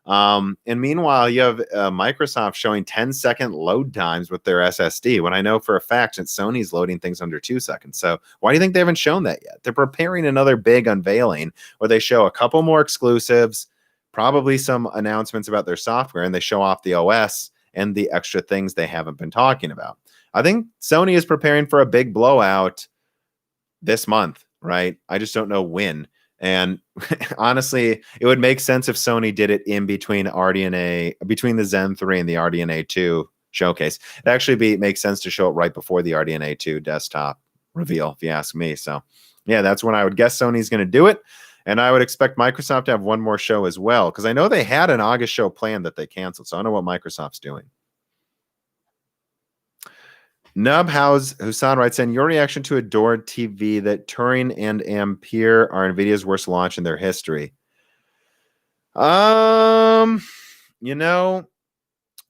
And meanwhile, you have Microsoft showing 10-second load times with their SSD, when I know for a fact that Sony's loading things under 2 seconds. So why do you think they haven't shown that yet? They're preparing another big unveiling where they show a couple more exclusives, probably some announcements about their software, and they show off the OS and the extra things they haven't been talking about. I think Sony is preparing for a big blowout this month, right? I just don't know when. And honestly, it would make sense if Sony did it in between RDNA, between the Zen 3 and the RDNA 2 showcase. It actually makes sense to show it right before the RDNA 2 desktop reveal, if you ask me. So yeah, that's when I would guess Sony's going to do it. And I would expect Microsoft to have one more show as well, because I know they had an August show planned that they canceled. So I don't know what Microsoft's doing. Nub Hussein writes in, your reaction to Adored TV that Turing and Ampere are Nvidia's worst launch in their history. You know,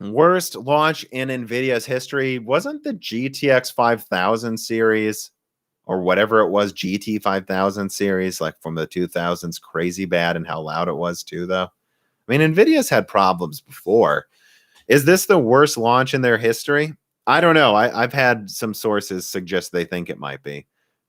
worst launch in Nvidia's history wasn't the GTX 5000 series or whatever it was, GT 5000 series, like from the 2000s, crazy bad, and how loud it was too, though. I mean, Nvidia's had problems before. Is this the worst launch in their history? I don't know. I've had some sources suggest they think it might be.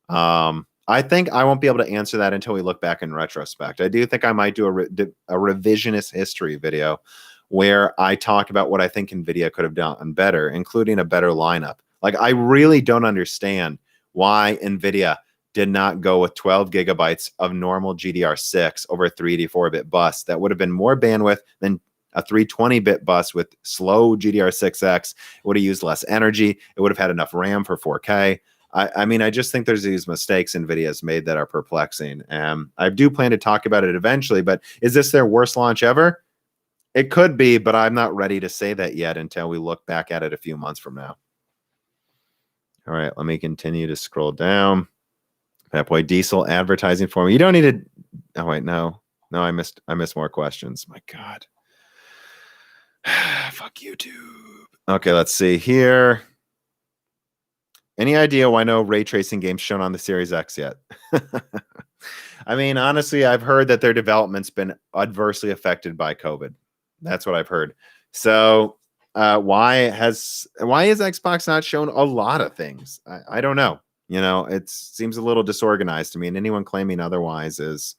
I think I won't be able to answer that until we look back in retrospect. I do think I might do a revisionist history video where I talk about what I think NVIDIA could have done better, including a better lineup. Like, I really don't understand why NVIDIA did not go with 12 gigabytes of normal GDR6 over a 384-bit bus. That would have been more bandwidth than a 320-bit bus with slow GDR6X. It would have used less energy. It would have had enough RAM for 4K. I mean, I just think there's these mistakes NVIDIA has made that are perplexing. I do plan to talk about it eventually, but is this their worst launch ever? It could be, but I'm not ready to say that yet until we look back at it a few months from now. All right, let me continue to scroll down. That boy Diesel advertising for me. You don't need to. Oh wait, no, I missed more questions. My God. Fuck YouTube. Okay, let's see here. Any idea why no ray tracing games shown on the Series X yet? I mean, honestly, I've heard that their development's been adversely affected by COVID. That's what I've heard. So why is Xbox not shown a lot of things? I don't know. You know, it seems a little disorganized to me, and anyone claiming otherwise is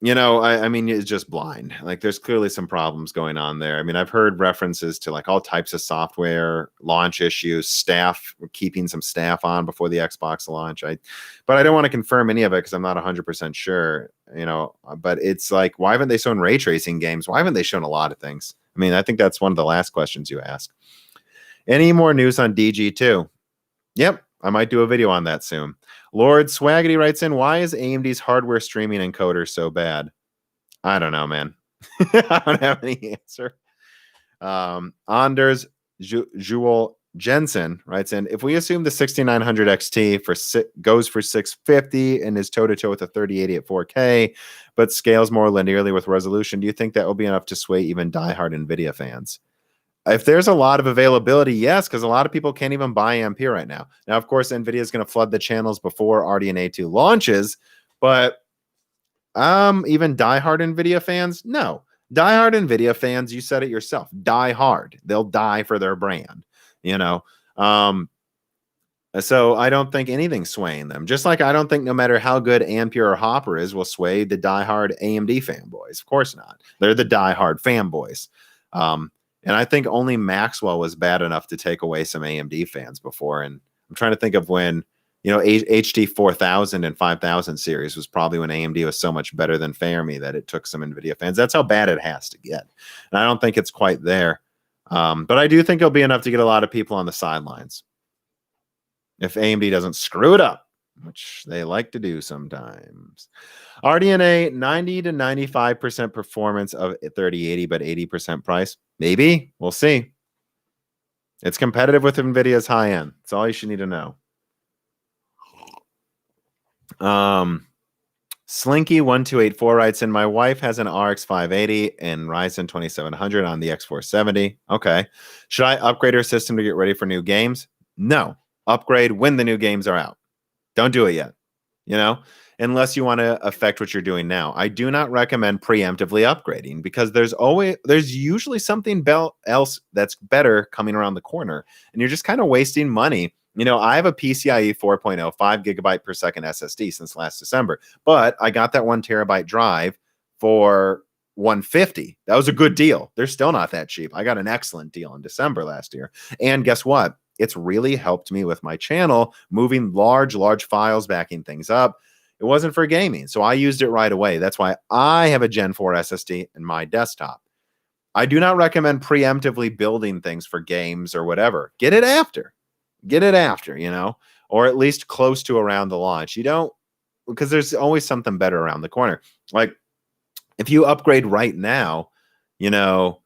you know, I mean, it's just blind. Like, there's clearly some problems going on there. I mean, I've heard references to like all types of software launch issues, staff keeping some staff on before the Xbox launch. But I don't want to confirm any of it because I'm not 100% sure. You know, but it's like, why haven't they shown ray tracing games? Why haven't they shown a lot of things? I mean, I think that's one of the last questions you ask. Any more news on DG2? Yep, I might do a video on that soon. Lord Swaggity writes in, why is AMD's hardware streaming encoder so bad? I don't know, man. I don't have any answer. Anders Jewel Jensen writes in, if we assume the 6900 XT goes for 650 and is toe-to-toe with a 3080 at 4K, but scales more linearly with resolution, do you think that will be enough to sway even diehard NVIDIA fans? If there's a lot of availability, yes, because a lot of people can't even buy Ampere right now. Now, of course, Nvidia is going to flood the channels before RDNA 2 launches, but even diehard Nvidia fans, no. Diehard Nvidia fans, you said it yourself, die hard. They'll die for their brand, you know. So I don't think anything's swaying them. Just like I don't think no matter how good Ampere or Hopper is will sway the diehard AMD fanboys. Of course not. They're the diehard fanboys. And I think only Maxwell was bad enough to take away some AMD fans before. And I'm trying to think of when, you know, HD 4000 and 5000 series was probably when AMD was so much better than Fermi that it took some NVIDIA fans. That's how bad it has to get. And I don't think it's quite there. But I do think it'll be enough to get a lot of people on the sidelines. If AMD doesn't screw it up, which they like to do sometimes. RDNA, 90 to 95% performance of 3080, but 80% price. Maybe. We'll see. It's competitive with NVIDIA's high end. That's all you should need to know. Slinky1284 writes in, my wife has an RX 580 and Ryzen 2700 on the X470. Okay. Should I upgrade her system to get ready for new games? No. Upgrade when the new games are out. Don't do it yet, you know, unless you want to affect what you're doing now. I do not recommend preemptively upgrading because there's usually something else that's better coming around the corner, and you're just kind of wasting money. You know, I have a PCIe 4.0 5 gigabyte per second SSD since last December, but I got that 1 terabyte drive for $150. That was a good deal. They're still not that cheap. I got an excellent deal in December last year. And guess what? It's really helped me with my channel, moving large files, backing things up. It wasn't for gaming, so I used it right away. That's why I have a Gen 4 SSD in my desktop. I do not recommend preemptively building things for games or whatever. Get it after, you know, or at least close to around the launch. You don't, because there's always something better around the corner. Like if you upgrade right now, you know,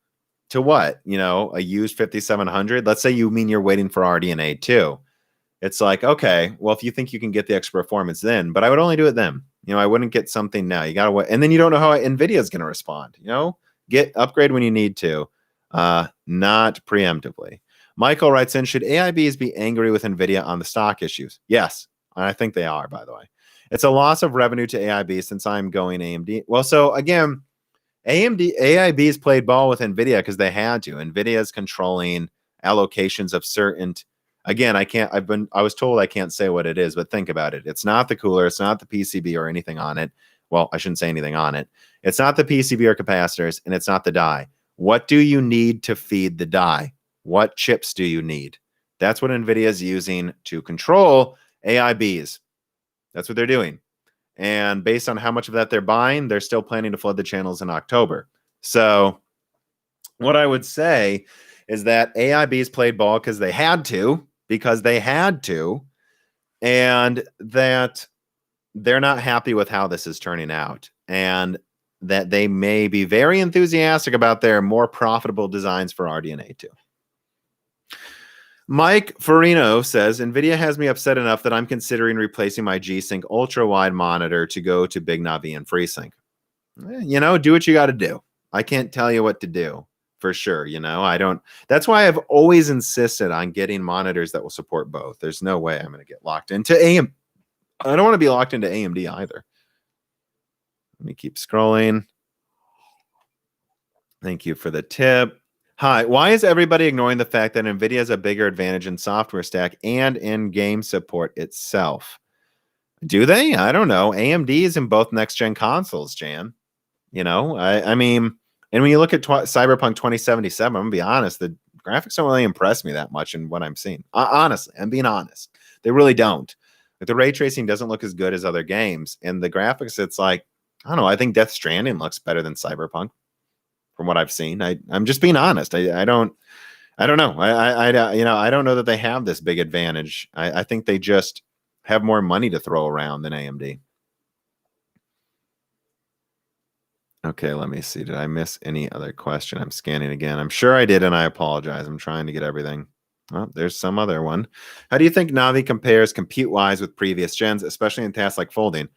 to what? You know, a used 5700. Let's say you mean you're waiting for RDNA 2. It's like, okay, well, if you think you can get the extra performance then, but I would only do it then. You know, I wouldn't get something now. You got to wait. And then you don't know how NVIDIA is going to respond. You know, upgrade when you need to, not preemptively. Michael writes in, should AIBs be angry with NVIDIA on the stock issues? Yes. And I think they are, by the way. It's a loss of revenue to AIB since I'm going AMD. Well, so again, AIB's played ball with NVIDIA because they had to. NVIDIA is controlling allocations of certain. Again, I was told I can't say what it is, but think about it. It's not the cooler. It's not the PCB or anything on it. Well, I shouldn't say anything on it. It's not the PCB or capacitors, and it's not the die. What do you need to feed the die? What chips do you need? That's what NVIDIA is using to control AIBs. That's what they're doing. And based on how much of that they're buying, they're still planning to flood the channels in October. So what I would say is that AIBs played ball because they had to, and that they're not happy with how this is turning out, and that they may be very enthusiastic about their more profitable designs for RDNA 2. Mike Farino says, NVIDIA has me upset enough that I'm considering replacing my G-Sync ultra-wide monitor to go to Big Navi and FreeSync. You know, do what you got to do. I can't tell you what to do. for sure. That's why I've always insisted on getting monitors that will support both. There's no way I'm going to get locked into AM. I don't want to be locked into AMD either. Let me keep scrolling. Thank you for the tip. Hi, why is everybody ignoring the fact that Nvidia has a bigger advantage in software stack and in game support itself? Do they? I don't know. AMD is in both next-gen consoles, Jan. I mean, and when you look at Cyberpunk 2077, I'm going to be honest, the graphics don't really impress me that much in what I'm seeing. Honestly, I'm being honest. They really don't. Like, the ray tracing doesn't look as good as other games. And the graphics, it's like, I don't know. I think Death Stranding looks better than Cyberpunk from what I've seen. I'm just being honest. I don't know. I don't know that they have this big advantage. I think they just have more money to throw around than AMD. Okay, let me see. Did I miss any other question? I'm scanning again. I'm sure I did, and I apologize. I'm trying to get everything. Oh, there's some other one. How do you think Navi compares compute-wise with previous gens, especially in tasks like folding?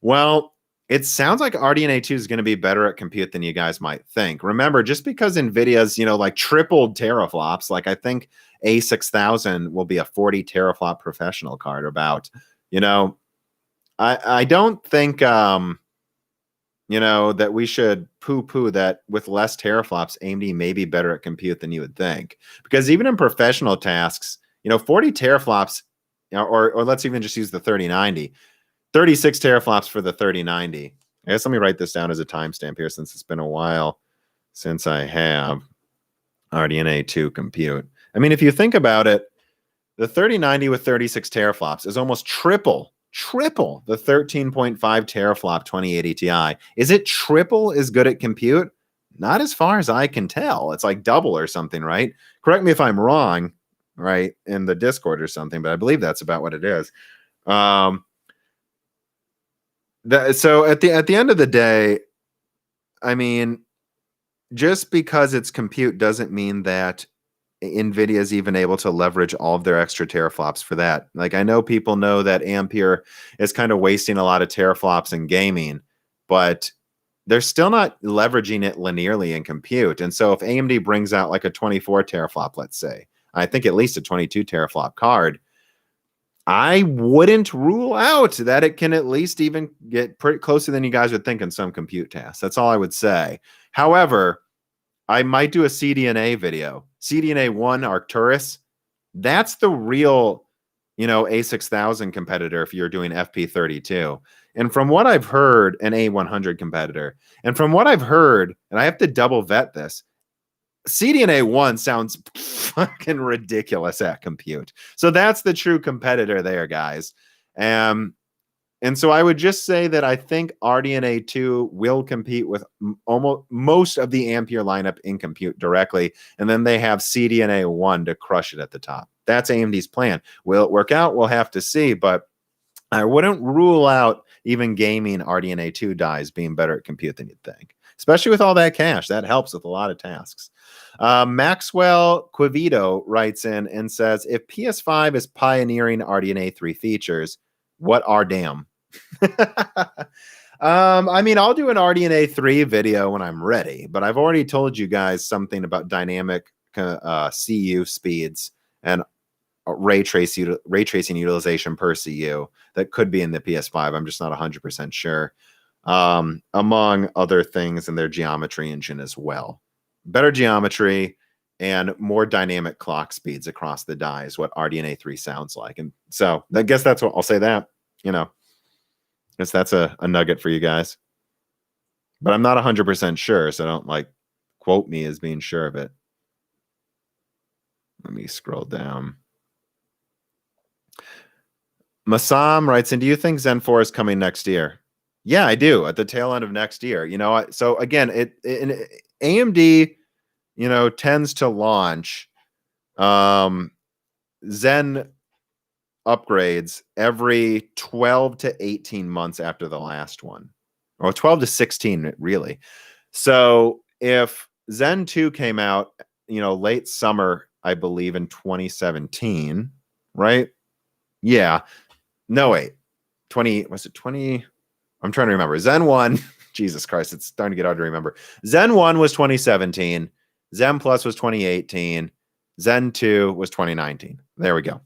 Well, it sounds like RDNA 2 is going to be better at compute than you guys might think. Remember, just because NVIDIA's, like tripled teraflops, like I think A6000 will be a 40 teraflop professional card about, I don't think, that we should poo-poo that with less teraflops, AMD may be better at compute than you would think. Because even in professional tasks, 40 teraflops, or let's even just use the 3090, 36 teraflops for the 3090. I guess let me write this down as a timestamp here since it's been a while since I have RDNA 2 compute. I mean, if you think about it, the 3090 with 36 teraflops is almost triple the 13.5 teraflop 2080 Ti. Is it triple as good at compute? Not as far as I can tell. It's like double or something, right? Correct me if I'm wrong, right, in the Discord or something, but I believe that's about what it is. So at the end of the day, I mean, just because it's compute doesn't mean that Nvidia is even able to leverage all of their extra teraflops for that. Like, I know people know that Ampere is kind of wasting a lot of teraflops in gaming, but they're still not leveraging it linearly in compute. And so if AMD brings out like a 24 teraflop, let's say, I think at least a 22 teraflop card, I wouldn't rule out that it can at least even get pretty closer than you guys would think in some compute tasks. That's all I would say. However, I might do a CDNA video. CDNA 1 Arcturus, that's the real, A6000 competitor if you're doing FP32. And from what I've heard, an A100 competitor. And from what I've heard, and I have to double vet this, CDNA 1 sounds fucking ridiculous at compute. So that's the true competitor there, guys. And so I would just say that I think RDNA 2 will compete with almost most of the Ampere lineup in compute directly. And then they have CDNA 1 to crush it at the top. That's AMD's plan. Will it work out? We'll have to see. But I wouldn't rule out even gaming RDNA 2 dies being better at compute than you'd think, especially with all that cache. That helps with a lot of tasks. Maxwell Quivito writes in and says, if PS5 is pioneering RDNA 3 features, what are damn? I mean, I'll do an RDNA 3 video when I'm ready, but I've already told you guys something about dynamic CU speeds and ray tracing utilization per CU that could be in the PS5. I'm just not 100% sure. Among other things in their geometry engine as well. Better geometry and more dynamic clock speeds across the die is what RDNA 3 sounds like. And so I guess that's what I'll say that, guess that's a nugget for you guys. But I'm not 100% sure, so don't quote me as being sure of it. Let me scroll down. Masam writes in, do you think Zen 4 is coming next year? Yeah, I do, at the tail end of next year. So again, AMD, tends to launch Zen upgrades every 12 to 18 months after the last one, or 12 to 16, really. So if Zen 2 came out, late summer, I believe in 2017, right? Yeah. No, wait. 20, was it 20? I'm trying to remember. Zen 1, Jesus Christ, it's starting to get hard to remember. Zen 1 was 2017. Zen Plus was 2018. Zen 2 was 2019. There we go.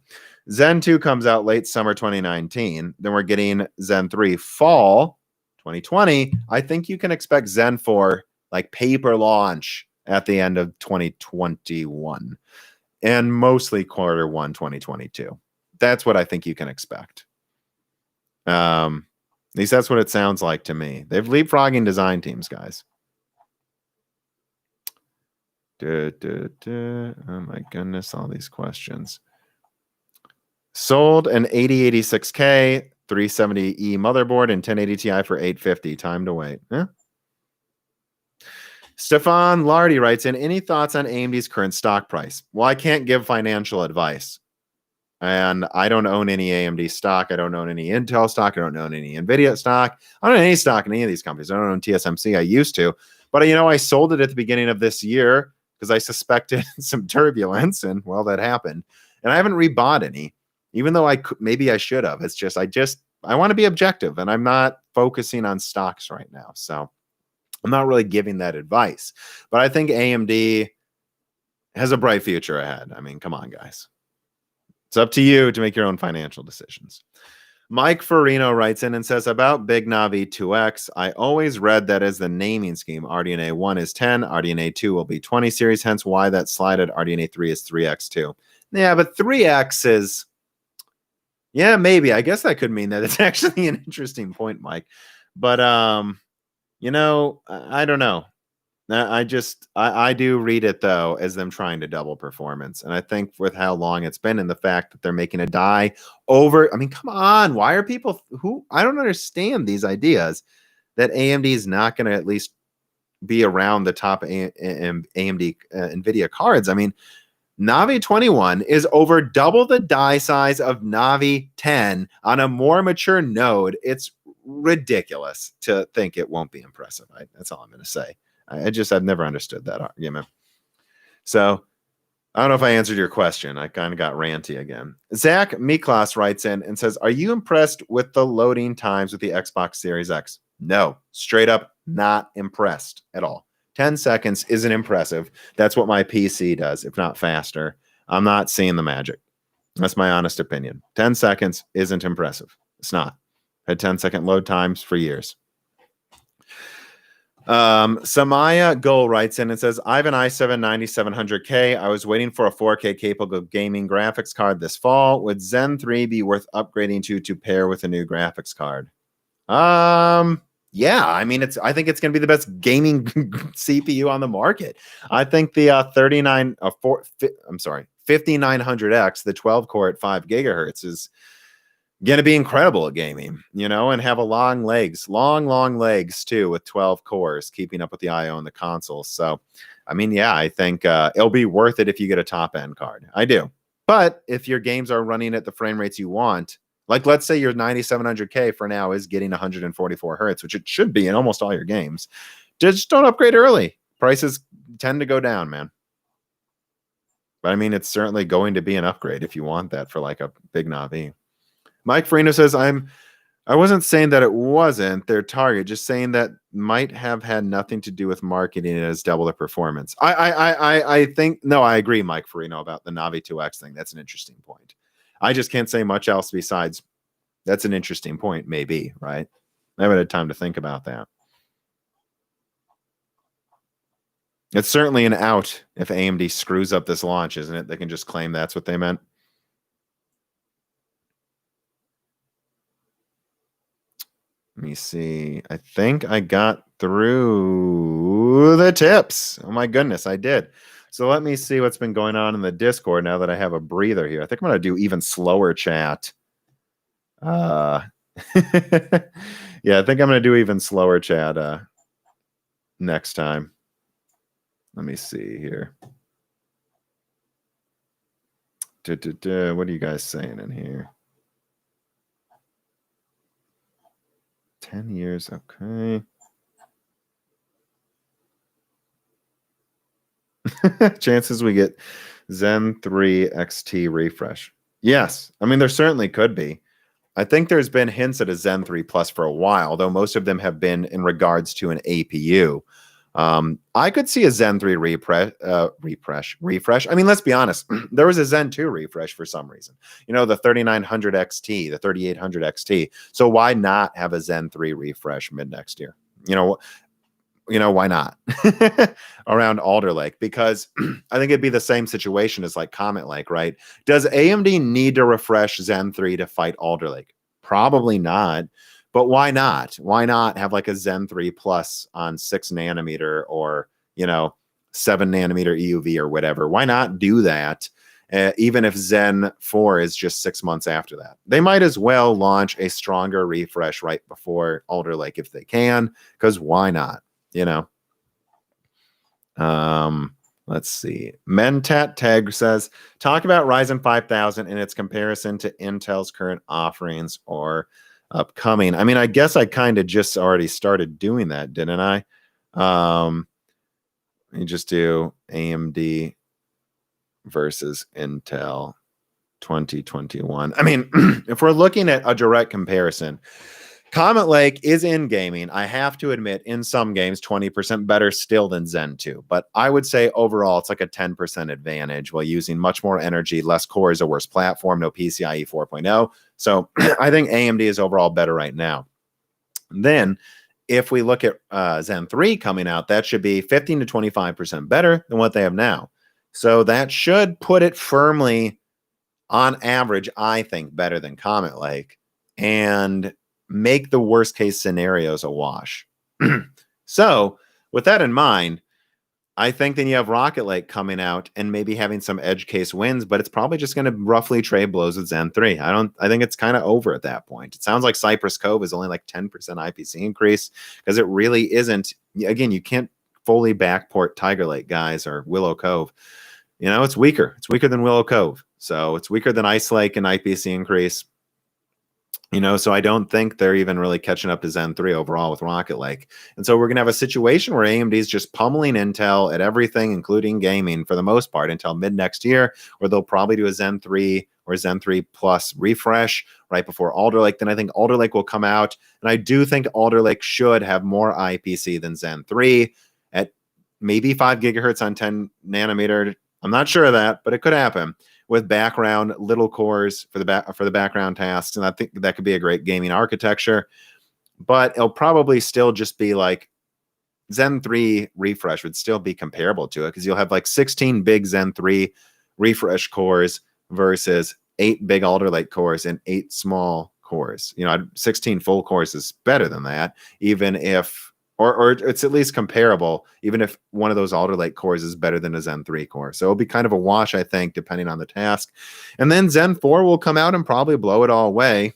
Zen 2 comes out late summer 2019. Then we're getting Zen 3 fall 2020. I think you can expect Zen 4 like paper launch at the end of 2021 and mostly Q1 2022. That's what I think you can expect. At least that's what it sounds like to me. They've leapfrogging design teams, guys. Oh my goodness, all these questions. Sold an 8086K 370E motherboard and 1080 Ti for $850. Time to wait. Huh? Stefan Lardy writes in, any thoughts on AMD's current stock price? Well, I can't give financial advice. And I don't own any AMD stock. I don't own any Intel stock. I don't own any Nvidia stock. I don't own any stock in any of these companies. I don't own TSMC. I used to. But, I sold it at the beginning of this year because I suspected some turbulence. And, well, that happened. And I haven't rebought any, even though maybe I should have. It's just I want to be objective. And I'm not focusing on stocks right now. So I'm not really giving that advice. But I think AMD has a bright future ahead. I mean, come on, guys. It's up to you to make your own financial decisions. Mike Farino writes in and says, about Big Navi 2X, I always read that as the naming scheme. RDNA 1 is 10, RDNA 2 will be 20 series, hence why that slide at RDNA 3 is 3X2. Yeah, but 3X is, yeah, maybe. I guess that could mean that it's actually an interesting point, Mike. But, I don't know. I do read it, though, as them trying to double performance. And I think with how long it's been and the fact that they're making a die over, I mean, come on. Why are people I don't understand these ideas that AMD is not going to at least be around the top AMD Nvidia cards. I mean, Navi 21 is over double the die size of Navi 10 on a more mature node. It's ridiculous to think it won't be impressive. That's all I'm going to say. I've never understood that argument. So I don't know if I answered your question. I kind of got ranty again. Zach Miklas writes in and says, are you impressed with the loading times with the Xbox Series X? No, straight up not impressed at all. 10 seconds isn't impressive. That's what my PC does, if not faster. I'm not seeing the magic. That's my honest opinion. 10 seconds isn't impressive. It's not. Had 10-second load times for years. Samaya Goal writes in and says, I have an i7 9700K. I was waiting for a 4K capable gaming graphics card this fall. Would Zen 3 be worth upgrading to pair with a new graphics card? Yeah, I mean, I think it's going to be the best gaming CPU on the market. I think the 5900X, the 12 core at 5 gigahertz is going to be incredible at gaming, and have long legs too, with 12 cores, keeping up with the IO and the console. So, I mean, yeah, I think it'll be worth it if you get a top end card. I do. But if your games are running at the frame rates you want, like let's say your 9700K for now is getting 144 hertz, which it should be in almost all your games, just don't upgrade early. Prices tend to go down, man. But I mean, it's certainly going to be an upgrade if you want that for like a big Navi. Mike Farino says, I wasn't saying that it wasn't their target, just saying that might have had nothing to do with marketing it as double the performance. I think, no, I agree, Mike Farino, about the Navi 2X thing. That's an interesting point. I just can't say much else besides that's an interesting point, maybe, right? I haven't had time to think about that. It's certainly an out if AMD screws up this launch, isn't it? They can just claim that's what they meant. Let me see. I think I got through the tips. Oh my goodness, I did. So let me see what's been going on in the Discord now that I have a breather here. I think I'm going to do even slower chat. Yeah, I think I'm going to do even slower chat next time. Let me see here. What are you guys saying in here? 10 years, okay. Chances we get Zen 3 XT refresh. Yes, I mean, there certainly could be. I think there's been hints at a Zen 3 Plus for a while, though most of them have been in regards to an APU. I could see a Zen 3 refresh. I mean, let's be honest. There was a Zen 2 refresh for some reason. The 3900 XT, the 3800 XT. So why not have a Zen 3 refresh mid next year? Why not? Around Alder Lake, because I think it'd be the same situation as like Comet Lake, right? Does AMD need to refresh Zen 3 to fight Alder Lake? Probably not. But why not? Why not have like a Zen 3 Plus on 6 nanometer or, 7 nanometer EUV or whatever? Why not do that? Even if Zen 4 is just 6 months after that, they might as well launch a stronger refresh right before Alder Lake if they can, because why not? Let's see. Mentat Tag says, talk about Ryzen 5000 and its comparison to Intel's current offerings or upcoming. I mean, I guess I kind of just already started doing that, didn't I? Let me just do AMD versus Intel 2021. I mean, if we're looking at a direct comparison, Comet Lake is in gaming. I have to admit, in some games, 20% better still than Zen 2. But I would say overall, it's like a 10% advantage while using much more energy, less cores, a worse platform, no PCIe 4.0. So I think AMD is overall better right now. Then, if we look at Zen 3 coming out, that should be 15 to 25% better than what they have now. So that should put it firmly on average, I think, better than Comet Lake. And make the worst case scenarios a wash. So with that in mind, I think then you have Rocket Lake coming out and maybe having some edge case wins, but it's probably just going to roughly trade blows with Zen 3. I think it's kind of over at that point. It sounds like Cypress Cove is only like 10% IPC increase, because it really isn't. Again, you can't fully backport Tiger Lake, guys, or Willow Cove. It's weaker. It's weaker than Willow Cove. So it's weaker than Ice Lake and IPC increase. So I don't think they're even really catching up to Zen 3 overall with Rocket Lake. And so we're going to have a situation where AMD is just pummeling Intel at everything, including gaming, for the most part, until mid next year, where they'll probably do a Zen 3 or Zen 3 Plus refresh right before Alder Lake. Then I think Alder Lake will come out. And I do think Alder Lake should have more IPC than Zen 3 at maybe 5 gigahertz on 10 nanometer. I'm not sure of that, but it could happen, with background little cores for the background tasks. And I think that could be a great gaming architecture, but it'll probably still just be like Zen 3 refresh would still be comparable to it, because you'll have like 16 big Zen 3 refresh cores versus 8 big Alder Lake cores and 8 small cores. 16 full cores is better than that, even if, or it's at least comparable, even if one of those Alder Lake cores is better than a Zen 3 core. So it'll be kind of a wash, I think, depending on the task. And then Zen 4 will come out and probably blow it all away.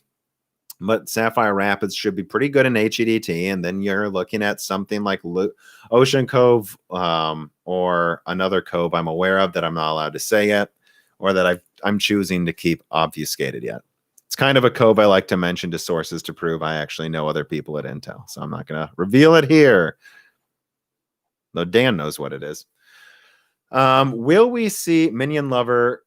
But Sapphire Rapids should be pretty good in HEDT. And then you're looking at something like Ocean Cove, or another cove I'm aware of that I'm not allowed to say yet, or that I'm choosing to keep obfuscated yet. It's kind of a cove I like to mention to sources to prove I actually know other people at Intel. So I'm not going to reveal it here, though Dan knows what it is. Will we see Minion Lover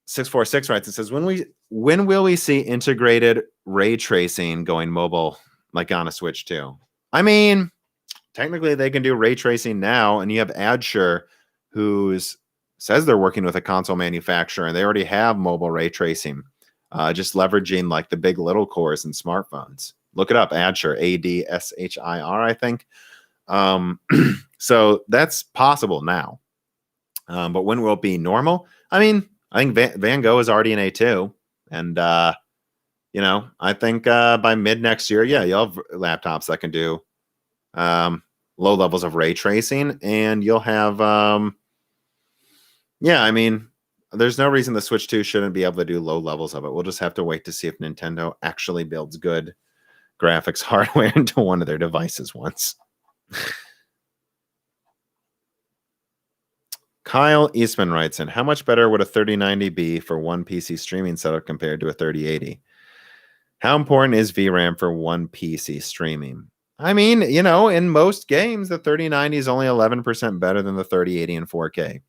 646 writes? It says, when will we see integrated ray tracing going mobile, like on a Switch 2? I mean, technically they can do ray tracing now, and you have Adsure, who says they're working with a console manufacturer, and they already have mobile ray tracing. Just leveraging like the big little cores in smartphones. Look it up, Adsure, ADSHIR, I think. So that's possible now. But when will it be normal? I mean, I think Van Gogh is RDNA too. And, I think by mid next year, you'll have laptops that can do low levels of ray tracing. And you'll have, there's no reason the Switch 2 shouldn't be able to do low levels of it. We'll just have to wait to see if Nintendo actually builds good graphics hardware into one of their devices once. Kyle Eastman writes in, how much better would a 3090 be for one PC streaming setup compared to a 3080? How important is VRAM for one PC streaming? I mean, in most games, the 3090 is only 11% better than the 3080 in 4K.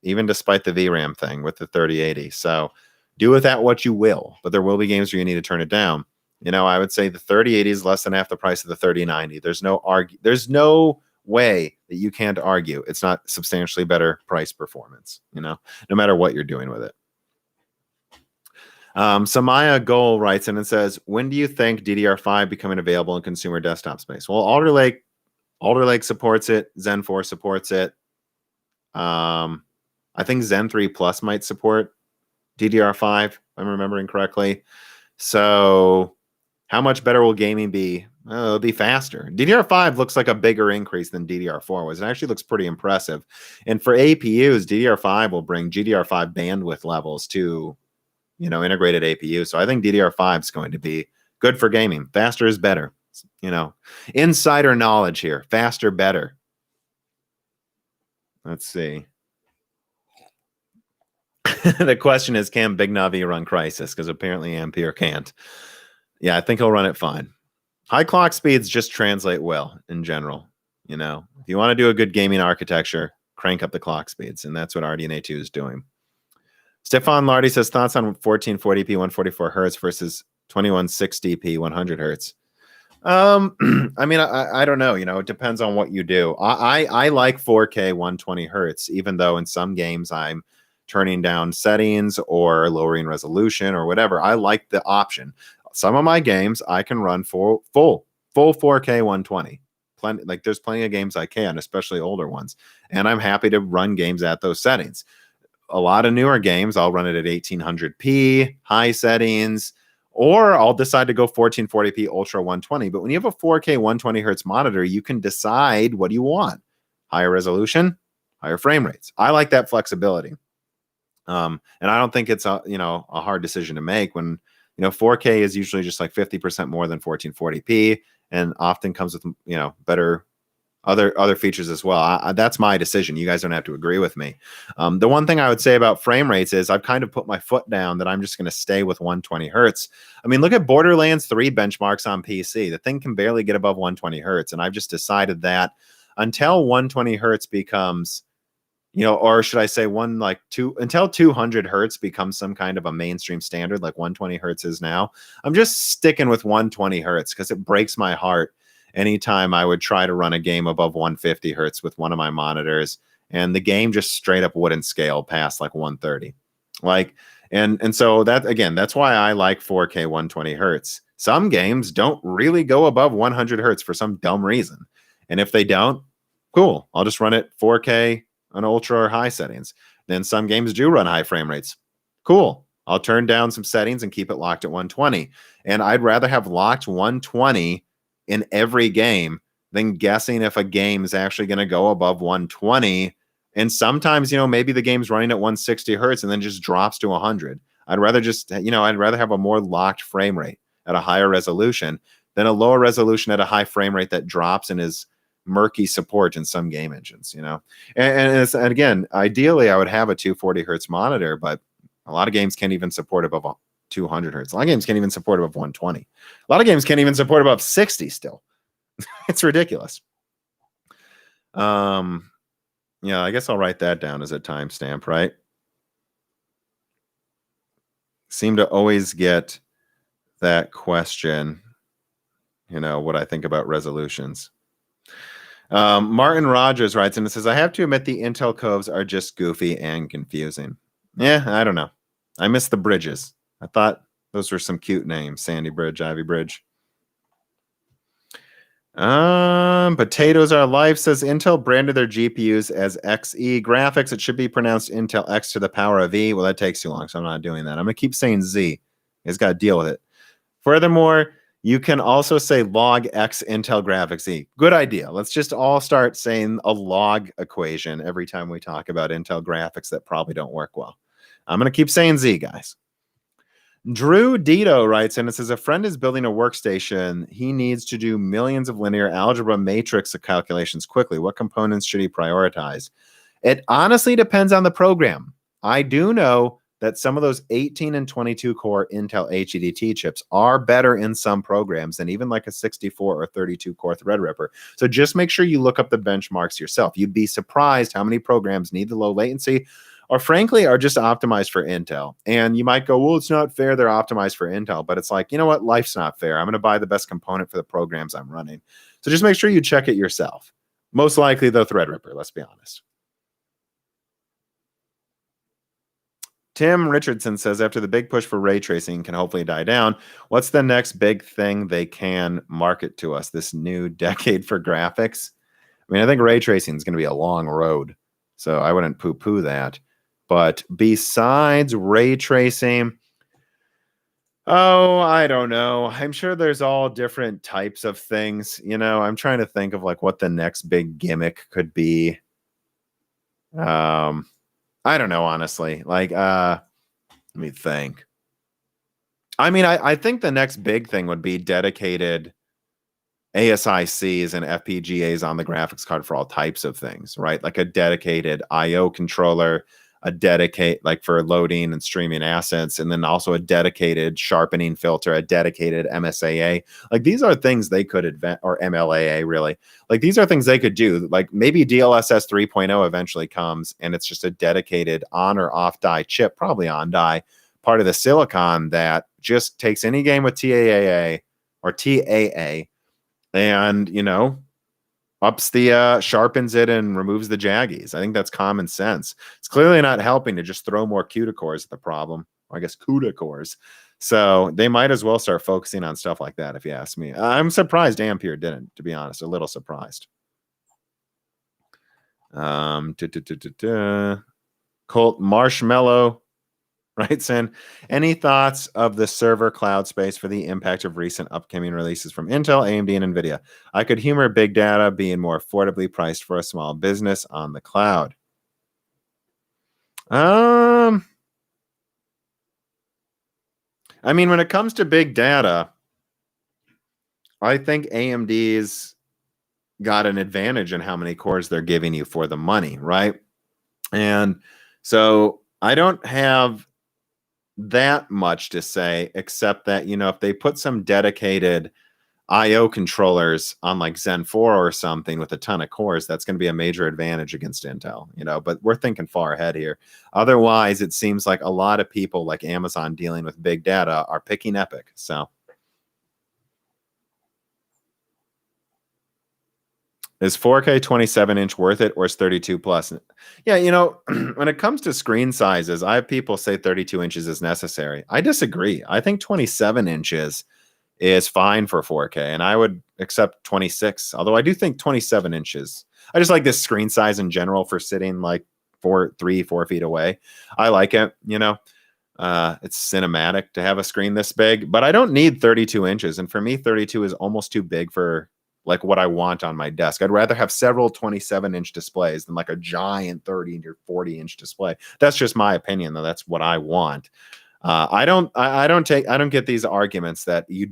Even despite the VRAM thing with the 3080. So do with that what you will, but there will be games where you need to turn it down. I would say the 3080 is less than half the price of the 3090. There's no way that you can't argue it's not substantially better price performance, no matter what you're doing with it. Samaya Goal writes in and says, when do you think DDR5 becoming available in consumer desktop space? Well, Alder Lake supports it. Zen 4 supports it. I think Zen 3 Plus might support DDR5, if I'm remembering correctly. So how much better will gaming be? It'll be faster. DDR5 looks like a bigger increase than DDR4 was. It actually looks pretty impressive. And for APUs, DDR5 will bring GDR5 bandwidth levels to, integrated APU. So I think DDR5 is going to be good for gaming. Faster is better. Insider knowledge here. Faster, better. Let's see. The question is, can Big Navi run Crisis? Because apparently Ampere can't. Yeah, I think he'll run it fine. High clock speeds just translate well in general. If you want to do a good gaming architecture, crank up the clock speeds, and that's what RDNA 2 is doing. Stefan Lardy says, thoughts on 1440p 144 hertz versus 2160p 100 hertz. I mean, I don't know. It depends on what you do. I like 4K 120 hertz, even though in some games I'm turning down settings or lowering resolution or whatever. I like the option. Some of my games I can run full 4K 120. There's plenty of games I can, especially older ones, and I'm happy to run games at those settings. A lot of newer games, I'll run it at 1800p, high settings, or I'll decide to go 1440p Ultra 120. But when you have a 4K 120 hertz monitor, you can decide what you want. Higher resolution, higher frame rates. I like that flexibility. And I don't think it's a hard decision to make when, 4K is usually just like 50% more than 1440p and often comes with, better other features as well. That's my decision. You guys don't have to agree with me. The one thing I would say about frame rates is I've kind of put my foot down that I'm just going to stay with 120 hertz. I mean, look at Borderlands 3 benchmarks on PC. The thing can barely get above 120 hertz. And I've just decided that until 120 hertz becomes, or should I say until 200 hertz becomes some kind of a mainstream standard like 120 hertz is now, I'm just sticking with 120 hertz because it breaks my heart anytime I would try to run a game above 150 hertz with one of my monitors, and the game just straight up wouldn't scale past like 130. And so that's why I like 4K 120 hertz. Some games don't really go above 100 hertz for some dumb reason. And if they don't, cool. I'll just run it 4K on ultra or high settings. Then some games do run high frame rates. Cool. I'll turn down some settings and keep it locked at 120. And I'd rather have locked 120 in every game than guessing if a game is actually going to go above 120. And sometimes, maybe the game's running at 160 hertz and then just drops to 100. I'd rather have a more locked frame rate at a higher resolution than a lower resolution at a high frame rate that drops and is murky support in some game engines, and again, ideally I would have a 240 hertz monitor, but a lot of games can't even support above 200 hertz. A lot of games can't even support above 120. A lot of games can't even support above 60 still. It's ridiculous. Yeah, I guess I'll write that down as a timestamp, right? Seem to always get that question, what I think about resolutions. Martin Rogers writes and it says, I have to admit the Intel coves are just goofy and confusing. Yeah, I don't know. I miss the bridges. I thought those were some cute names. Sandy Bridge, Ivy Bridge. Potatoes Are Life says Intel branded their GPUs as XE graphics. It should be pronounced Intel X to the power of E. Well, that takes too long, so I'm not doing that. I'm going to keep saying Z. You guys got to deal with it. Furthermore, you can also say log X Intel graphics E. Good idea. Let's just all start saying a log equation every time we talk about Intel graphics that probably don't work well. I'm going to keep saying Z, guys. Drew Dito writes, and it says, a friend is building a workstation. He needs to do millions of linear algebra matrix calculations quickly. What components should he prioritize? It honestly depends on the program. I do know that some of those 18 and 22 core Intel HEDT chips are better in some programs than even like a 64 or 32 core Threadripper. So just make sure you look up the benchmarks yourself. You'd be surprised how many programs need the low latency or frankly are just optimized for Intel. And you might go, well, it's not fair they're optimized for Intel, but it's like, you know what? Life's not fair. I'm going to buy the best component for the programs I'm running. So just make sure you check it yourself. Most likely the Threadripper, let's be honest. Tim Richardson says, after the big push for ray tracing can hopefully die down, what's the next big thing they can market to us this new decade for graphics? I mean, I think ray tracing is going to be a long road, so I wouldn't poo-poo that. But besides ray tracing, oh, I don't know. I'm sure there's all different types of things. I'm trying to think of like what the next big gimmick could be. I don't know, honestly. Like, let me think. I mean, I think the next big thing would be dedicated ASICs and FPGAs on the graphics card for all types of things, right? Like a dedicated IO controller, a dedicate like for loading and streaming assets, and then also a dedicated sharpening filter, a dedicated MSAA. Like these are things they could invent, or MLAA really. Like these are things they could do. Like maybe DLSS 3.0 eventually comes and it's just a dedicated on or off die chip, probably on die, part of the silicon that just takes any game with TAA or TAA and ups the sharpens it and removes the jaggies. I think that's common sense. It's clearly not helping to just throw more CUDA cores at the problem, or I guess CUDA cores. So they might as well start focusing on stuff like that, if you ask me. I'm surprised Ampere didn't, to be honest. A little surprised. Colt Marshmallow writes in, any thoughts of the server cloud space for the impact of recent upcoming releases from Intel, AMD, and Nvidia? I could humor big data being more affordably priced for a small business on the cloud. I mean, when it comes to big data, I think AMD's got an advantage in how many cores they're giving you for the money, right? And so I don't have that much to say, except that, if they put some dedicated IO controllers on like Zen 4 or something with a ton of cores, that's going to be a major advantage against Intel, but we're thinking far ahead here. Otherwise, it seems like a lot of people like Amazon dealing with big data are picking EPYC. So is 4K 27-inch worth it, or is 32 plus? Yeah, when it comes to screen sizes, I have people say 32 inches is necessary. I disagree. I think 27 inches is fine for 4K, and I would accept 26, although I do think 27 inches. I just like this screen size in general for sitting like 4 feet away. I like it, it's cinematic to have a screen this big, but I don't need 32 inches. And for me, 32 is almost too big for like what I want on my desk. I'd rather have several 27-inch displays than like a giant 30 or 40-inch display. That's just my opinion, though. That's what I want. I don't get these arguments that you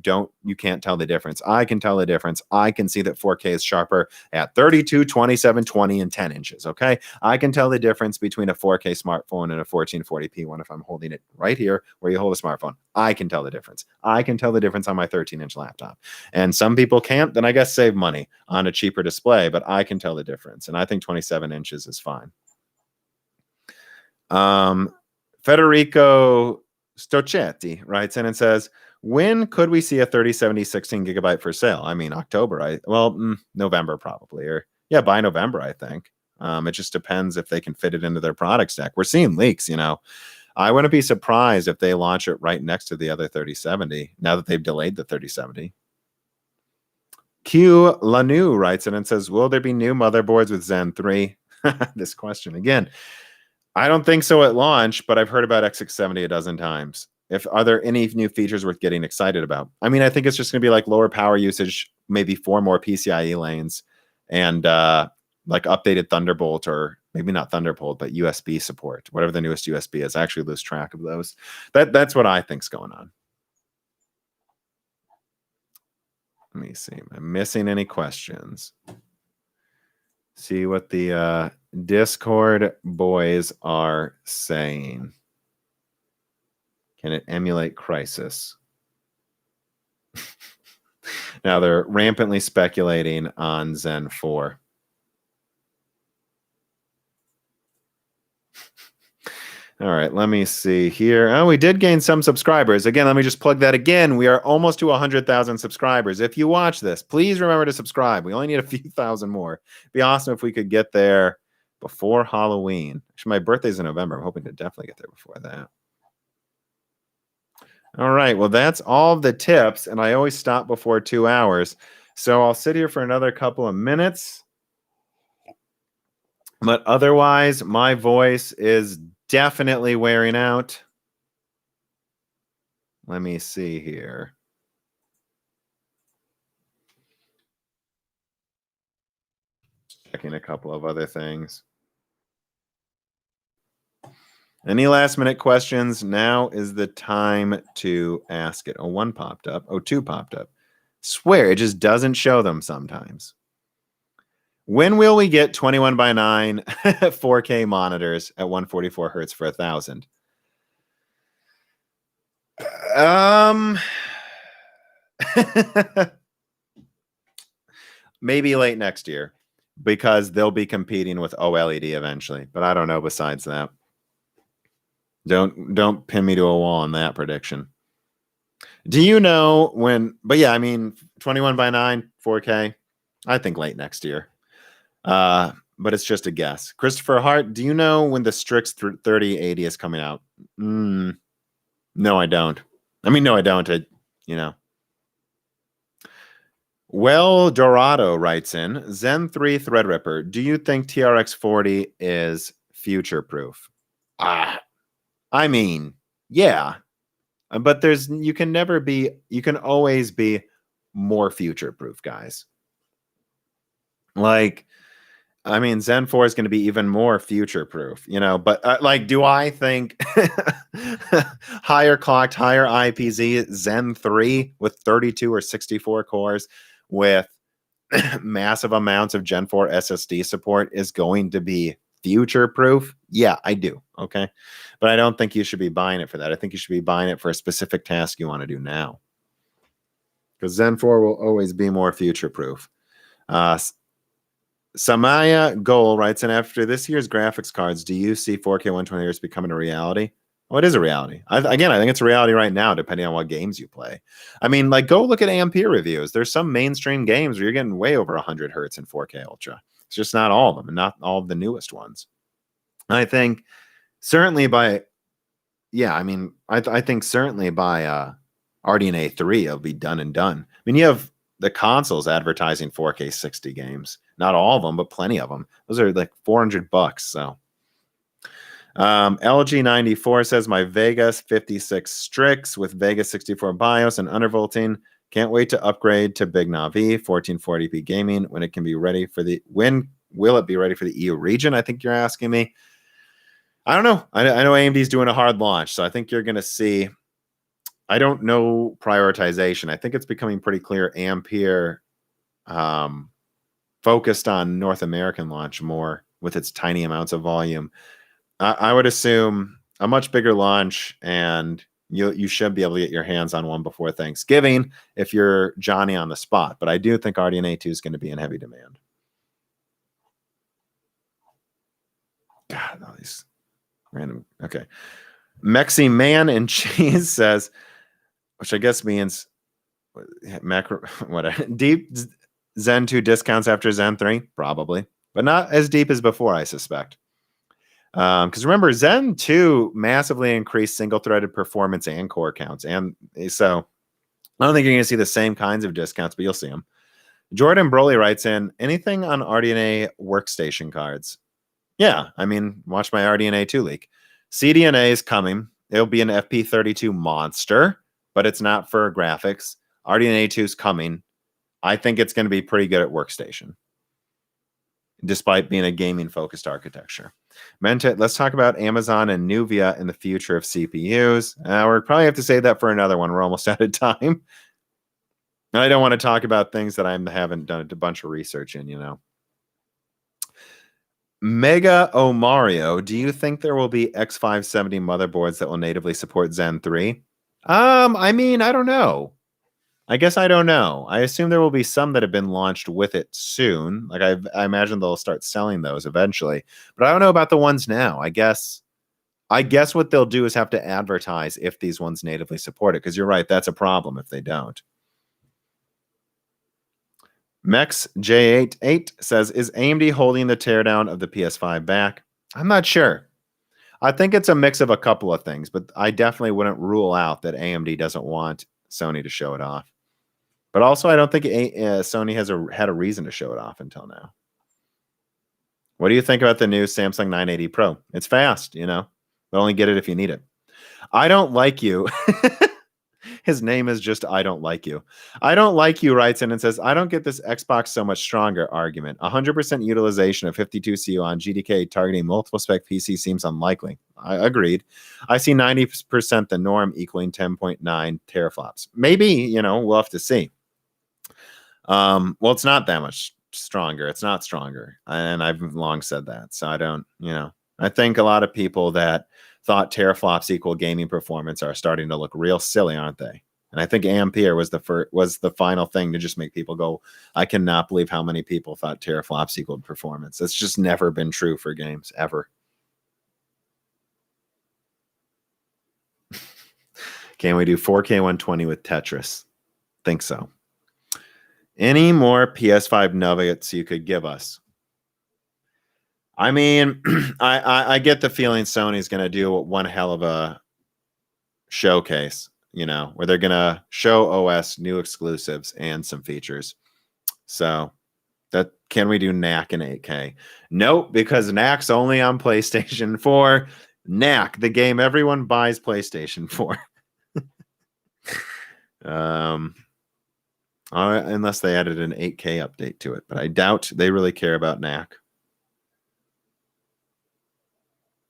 can't tell the difference. I can tell the difference. I can see that 4K is sharper at 32, 27, 20, and 10 inches. Okay. I can tell the difference between a 4K smartphone and a 1440p one if I'm holding it right here where you hold a smartphone. I can tell the difference. I can tell the difference on my 13-inch laptop. And some people can't, then I guess save money on a cheaper display, but I can tell the difference. And I think 27 inches is fine. Federico Stochetti writes in and says, when could we see a 3070 16 gigabyte for sale? I mean, October, November probably, or by November, I think. It just depends if they can fit it into their product stack. We're seeing leaks, I wouldn't be surprised if they launch it right next to the other 3070 now that they've delayed the 3070. Q Lanu writes in and says, will there be new motherboards with Zen 3? This question again. I don't think so at launch, but I've heard about X670 a dozen times. Are there any new features worth getting excited about? I mean, I think it's just going to be like lower power usage, maybe 4 more PCIe lanes, and like updated Thunderbolt, or maybe not Thunderbolt, but USB support, whatever the newest USB is. I actually lose track of those. That's what I think's going on. Let me see. Am I missing any questions? See what the Discord boys are saying. Can it emulate Crysis? Now they're rampantly speculating on Zen 4. All right, let me see here. Oh, we did gain some subscribers. Again, let me just plug that again. We are almost to 100,000 subscribers. If you watch this, please remember to subscribe. We only need a few thousand more. It'd be awesome if we could get there before Halloween. Actually, my birthday's in November. I'm hoping to definitely get there before that. All right, well, that's all the tips, and I always stop before 2 hours. So I'll sit here for another couple of minutes. But otherwise, my voice is definitely wearing out. Let me see here. Checking a couple of other things. Any last minute questions? Now is the time to ask it. Oh, one popped up. Oh, two popped up. Swear, it just doesn't show them sometimes. When will we get 21 by 9 4K monitors at 144 hertz for 1,000? Maybe late next year, because they'll be competing with OLED eventually. But I don't know besides that. Don't pin me to a wall on that prediction. Do you know when? But yeah, I mean, 21 by 9 4K. I think late next year. But it's just a guess. Christopher Hart, do you know when the Strix 3080 is coming out? No, I don't. I mean, no, I don't. You know. Well, Dorado writes in, Zen 3 Threadripper, do you think TRX 40 is future proof? I mean, yeah. But you can always be more future proof, guys. Like, I mean, Zen 4 is going to be even more future proof, but like, do I think higher clocked, higher IPZ Zen 3 with 32 or 64 cores with massive amounts of Gen 4 SSD support is going to be future proof? Yeah, I do. Okay. But I don't think you should be buying it for that. I think you should be buying it for a specific task you want to do now. Because Zen 4 will always be more future proof. Samaya Goal writes in, after this year's graphics cards, do you see 4K 120 Hz becoming a reality? Well, it is a reality. I think it's a reality right now, depending on what games you play. I mean, like, go look at Ampere reviews. There's some mainstream games where you're getting way over 100 hertz in 4K Ultra. It's just not all of them, and not all of the newest ones. I think certainly by, I think certainly by RDNA 3, it'll be done and done. I mean, you have the consoles advertising 4K 60 games. Not all of them, but plenty of them. Those are like $400. So LG94 says, my Vegas 56 Strix with Vegas 64 BIOS and undervolting. Can't wait to upgrade to Big Navi 1440p gaming when it can be ready for when will it be ready for the EU region? I think you're asking me. I don't know. I know AMD's doing a hard launch, so I think you're going to see, I don't know prioritization. I think it's becoming pretty clear Ampere focused on North American launch more with its tiny amounts of volume. I would assume a much bigger launch, and you should be able to get your hands on one before Thanksgiving if you're Johnny on the spot. But I do think RDNA 2 is going to be in heavy demand. God, all these random. Okay. Mexi Man and Cheese says, which I guess means macro, whatever. Deep Zen 2 discounts after Zen 3? Probably. But not as deep as before, I suspect. Because remember, Zen 2 massively increased single-threaded performance and core counts. And so I don't think you're going to see the same kinds of discounts, but you'll see them. Jordan Broly writes in, anything on RDNA workstation cards? Yeah, I mean, watch my RDNA 2 leak. CDNA is coming. It'll be an FP32 monster, but it's not for graphics. RDNA 2 is coming. I think it's going to be pretty good at workstation, despite being a gaming-focused architecture. Let's talk about Amazon and Nvidia in the future of CPUs. We'll probably have to save that for another one. We're almost out of time. And I don't want to talk about things that I haven't done a bunch of research in, Mega Omario, do you think there will be X570 motherboards that will natively support Zen 3? I mean, I don't know. I guess I don't know. I assume there will be some that have been launched with it soon. Like I imagine they'll start selling those eventually. But I don't know about the ones now. I guess I guess what they'll do is have to advertise if these ones natively support it, because you're right, that's a problem if they don't. Mex J88 says, is AMD holding the teardown of the PS5 back? I'm not sure. I think it's a mix of a couple of things, but I definitely wouldn't rule out that AMD doesn't want Sony to show it off. But also, I don't think Sony has had a reason to show it off until now. What do you think about the new Samsung 980 Pro? It's fast, but only get it if you need it. I don't like you. His name is just I don't like you. I don't like you writes in and says, I don't get this Xbox so much stronger argument. 100% utilization of 52 CU on GDK targeting multiple spec PC seems unlikely. I agreed. I see 90% the norm equaling 10.9 teraflops. Maybe, we'll have to see. Well, it's not that much stronger. It's not stronger. And I've long said that. So I don't, I think a lot of people that thought teraflops equal gaming performance are starting to look real silly, aren't they? And I think Ampere was the final thing to just make people go, I cannot believe how many people thought teraflops equaled performance. It's just never been true for games, ever. Can we do 4K 120 with Tetris? Think so. Any more PS5 nuggets you could give us? I mean, I get the feeling Sony's going to do one hell of a showcase, where they're going to show OS, new exclusives, and some features. So can we do Knack in 8K? Nope, because Knack's only on PlayStation 4. Knack, the game everyone buys PlayStation 4. Unless they added an 8K update to it, but I doubt they really care about Knack.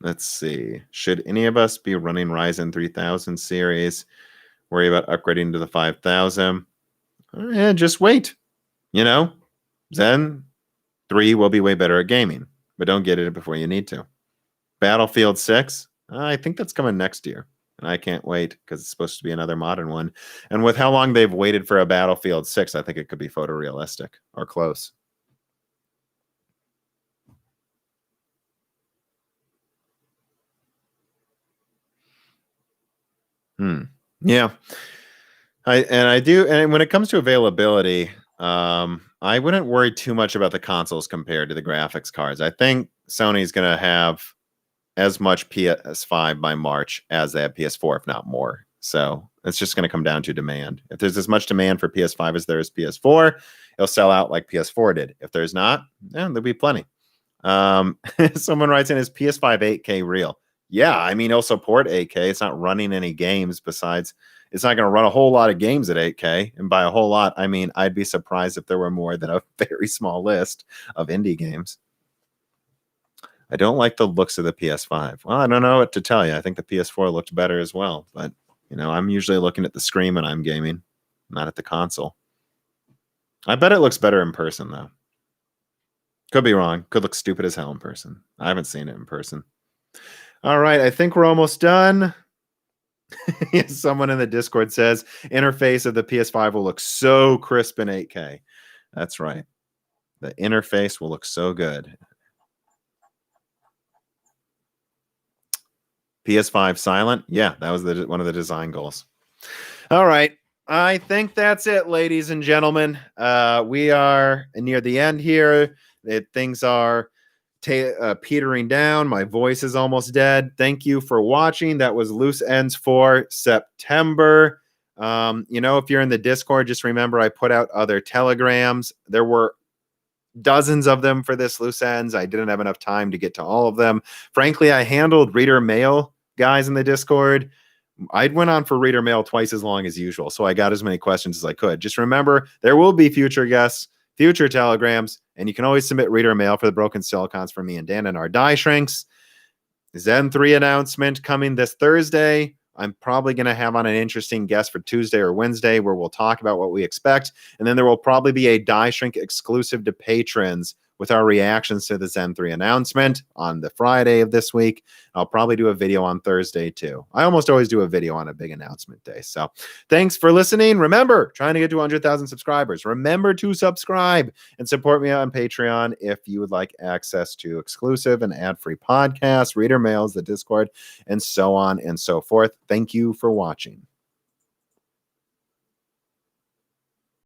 Let's see. Should any of us be running Ryzen 3000 series? Worry about upgrading to the 5000? Just wait. Zen 3 will be way better at gaming, but don't get it before you need to. Battlefield 6? I think that's coming next year. And I can't wait because it's supposed to be another modern one. And with how long they've waited for a Battlefield 6, I think it could be photorealistic or close. Yeah. And when it comes to availability, I wouldn't worry too much about the consoles compared to the graphics cards. I think Sony's going to have as much PS5 by March as they have PS4, if not more. So it's just going to come down to demand. If there's as much demand for PS5 as there is PS4, it'll sell out like PS4 did. If there's not, there'll be plenty. Someone writes in, is PS5 8K real? Yeah, I mean, it'll support 8K. It's not running any games besides. It's not going to run a whole lot of games at 8K. And by a whole lot, I mean, I'd be surprised if there were more than a very small list of indie games. I don't like the looks of the PS5. Well, I don't know what to tell you. I think the PS4 looked better as well. But, I'm usually looking at the screen when I'm gaming, not at the console. I bet it looks better in person, though. Could be wrong. Could look stupid as hell in person. I haven't seen it in person. All right. I think we're almost done. Someone in the Discord says, interface of the PS5 will look so crisp in 8K. That's right. The interface will look so good. PS5 silent? Yeah, that was one of the design goals. All right. I think that's it, ladies and gentlemen. We are near the end here. Things are petering down. My voice is almost dead. Thank you for watching. That was Loose Ends for September. If you're in the Discord, just remember I put out other telegrams. There were dozens of them for this Loose Ends. I didn't have enough time to get to all of them. Frankly, I handled reader mail guys in the Discord. I went on for reader mail twice as long as usual, so I got as many questions as I could. Just remember, there will be future guests, future telegrams, and you can always submit reader mail for the Broken Silicons for me and Dan and our die shrinks. Zen 3 announcement coming this Thursday. I'm probably going to have on an interesting guest for Tuesday or Wednesday where we'll talk about what we expect. And then there will probably be a die shrink exclusive to patrons with our reactions to the Zen 3 announcement on the Friday of this week. I'll probably do a video on Thursday too. I almost always do a video on a big announcement day. So thanks for listening. Remember, trying to get to 100,000 subscribers. Remember to subscribe and support me on Patreon if you would like access to exclusive and ad-free podcasts, reader mails, the Discord, and so on and so forth. Thank you for watching.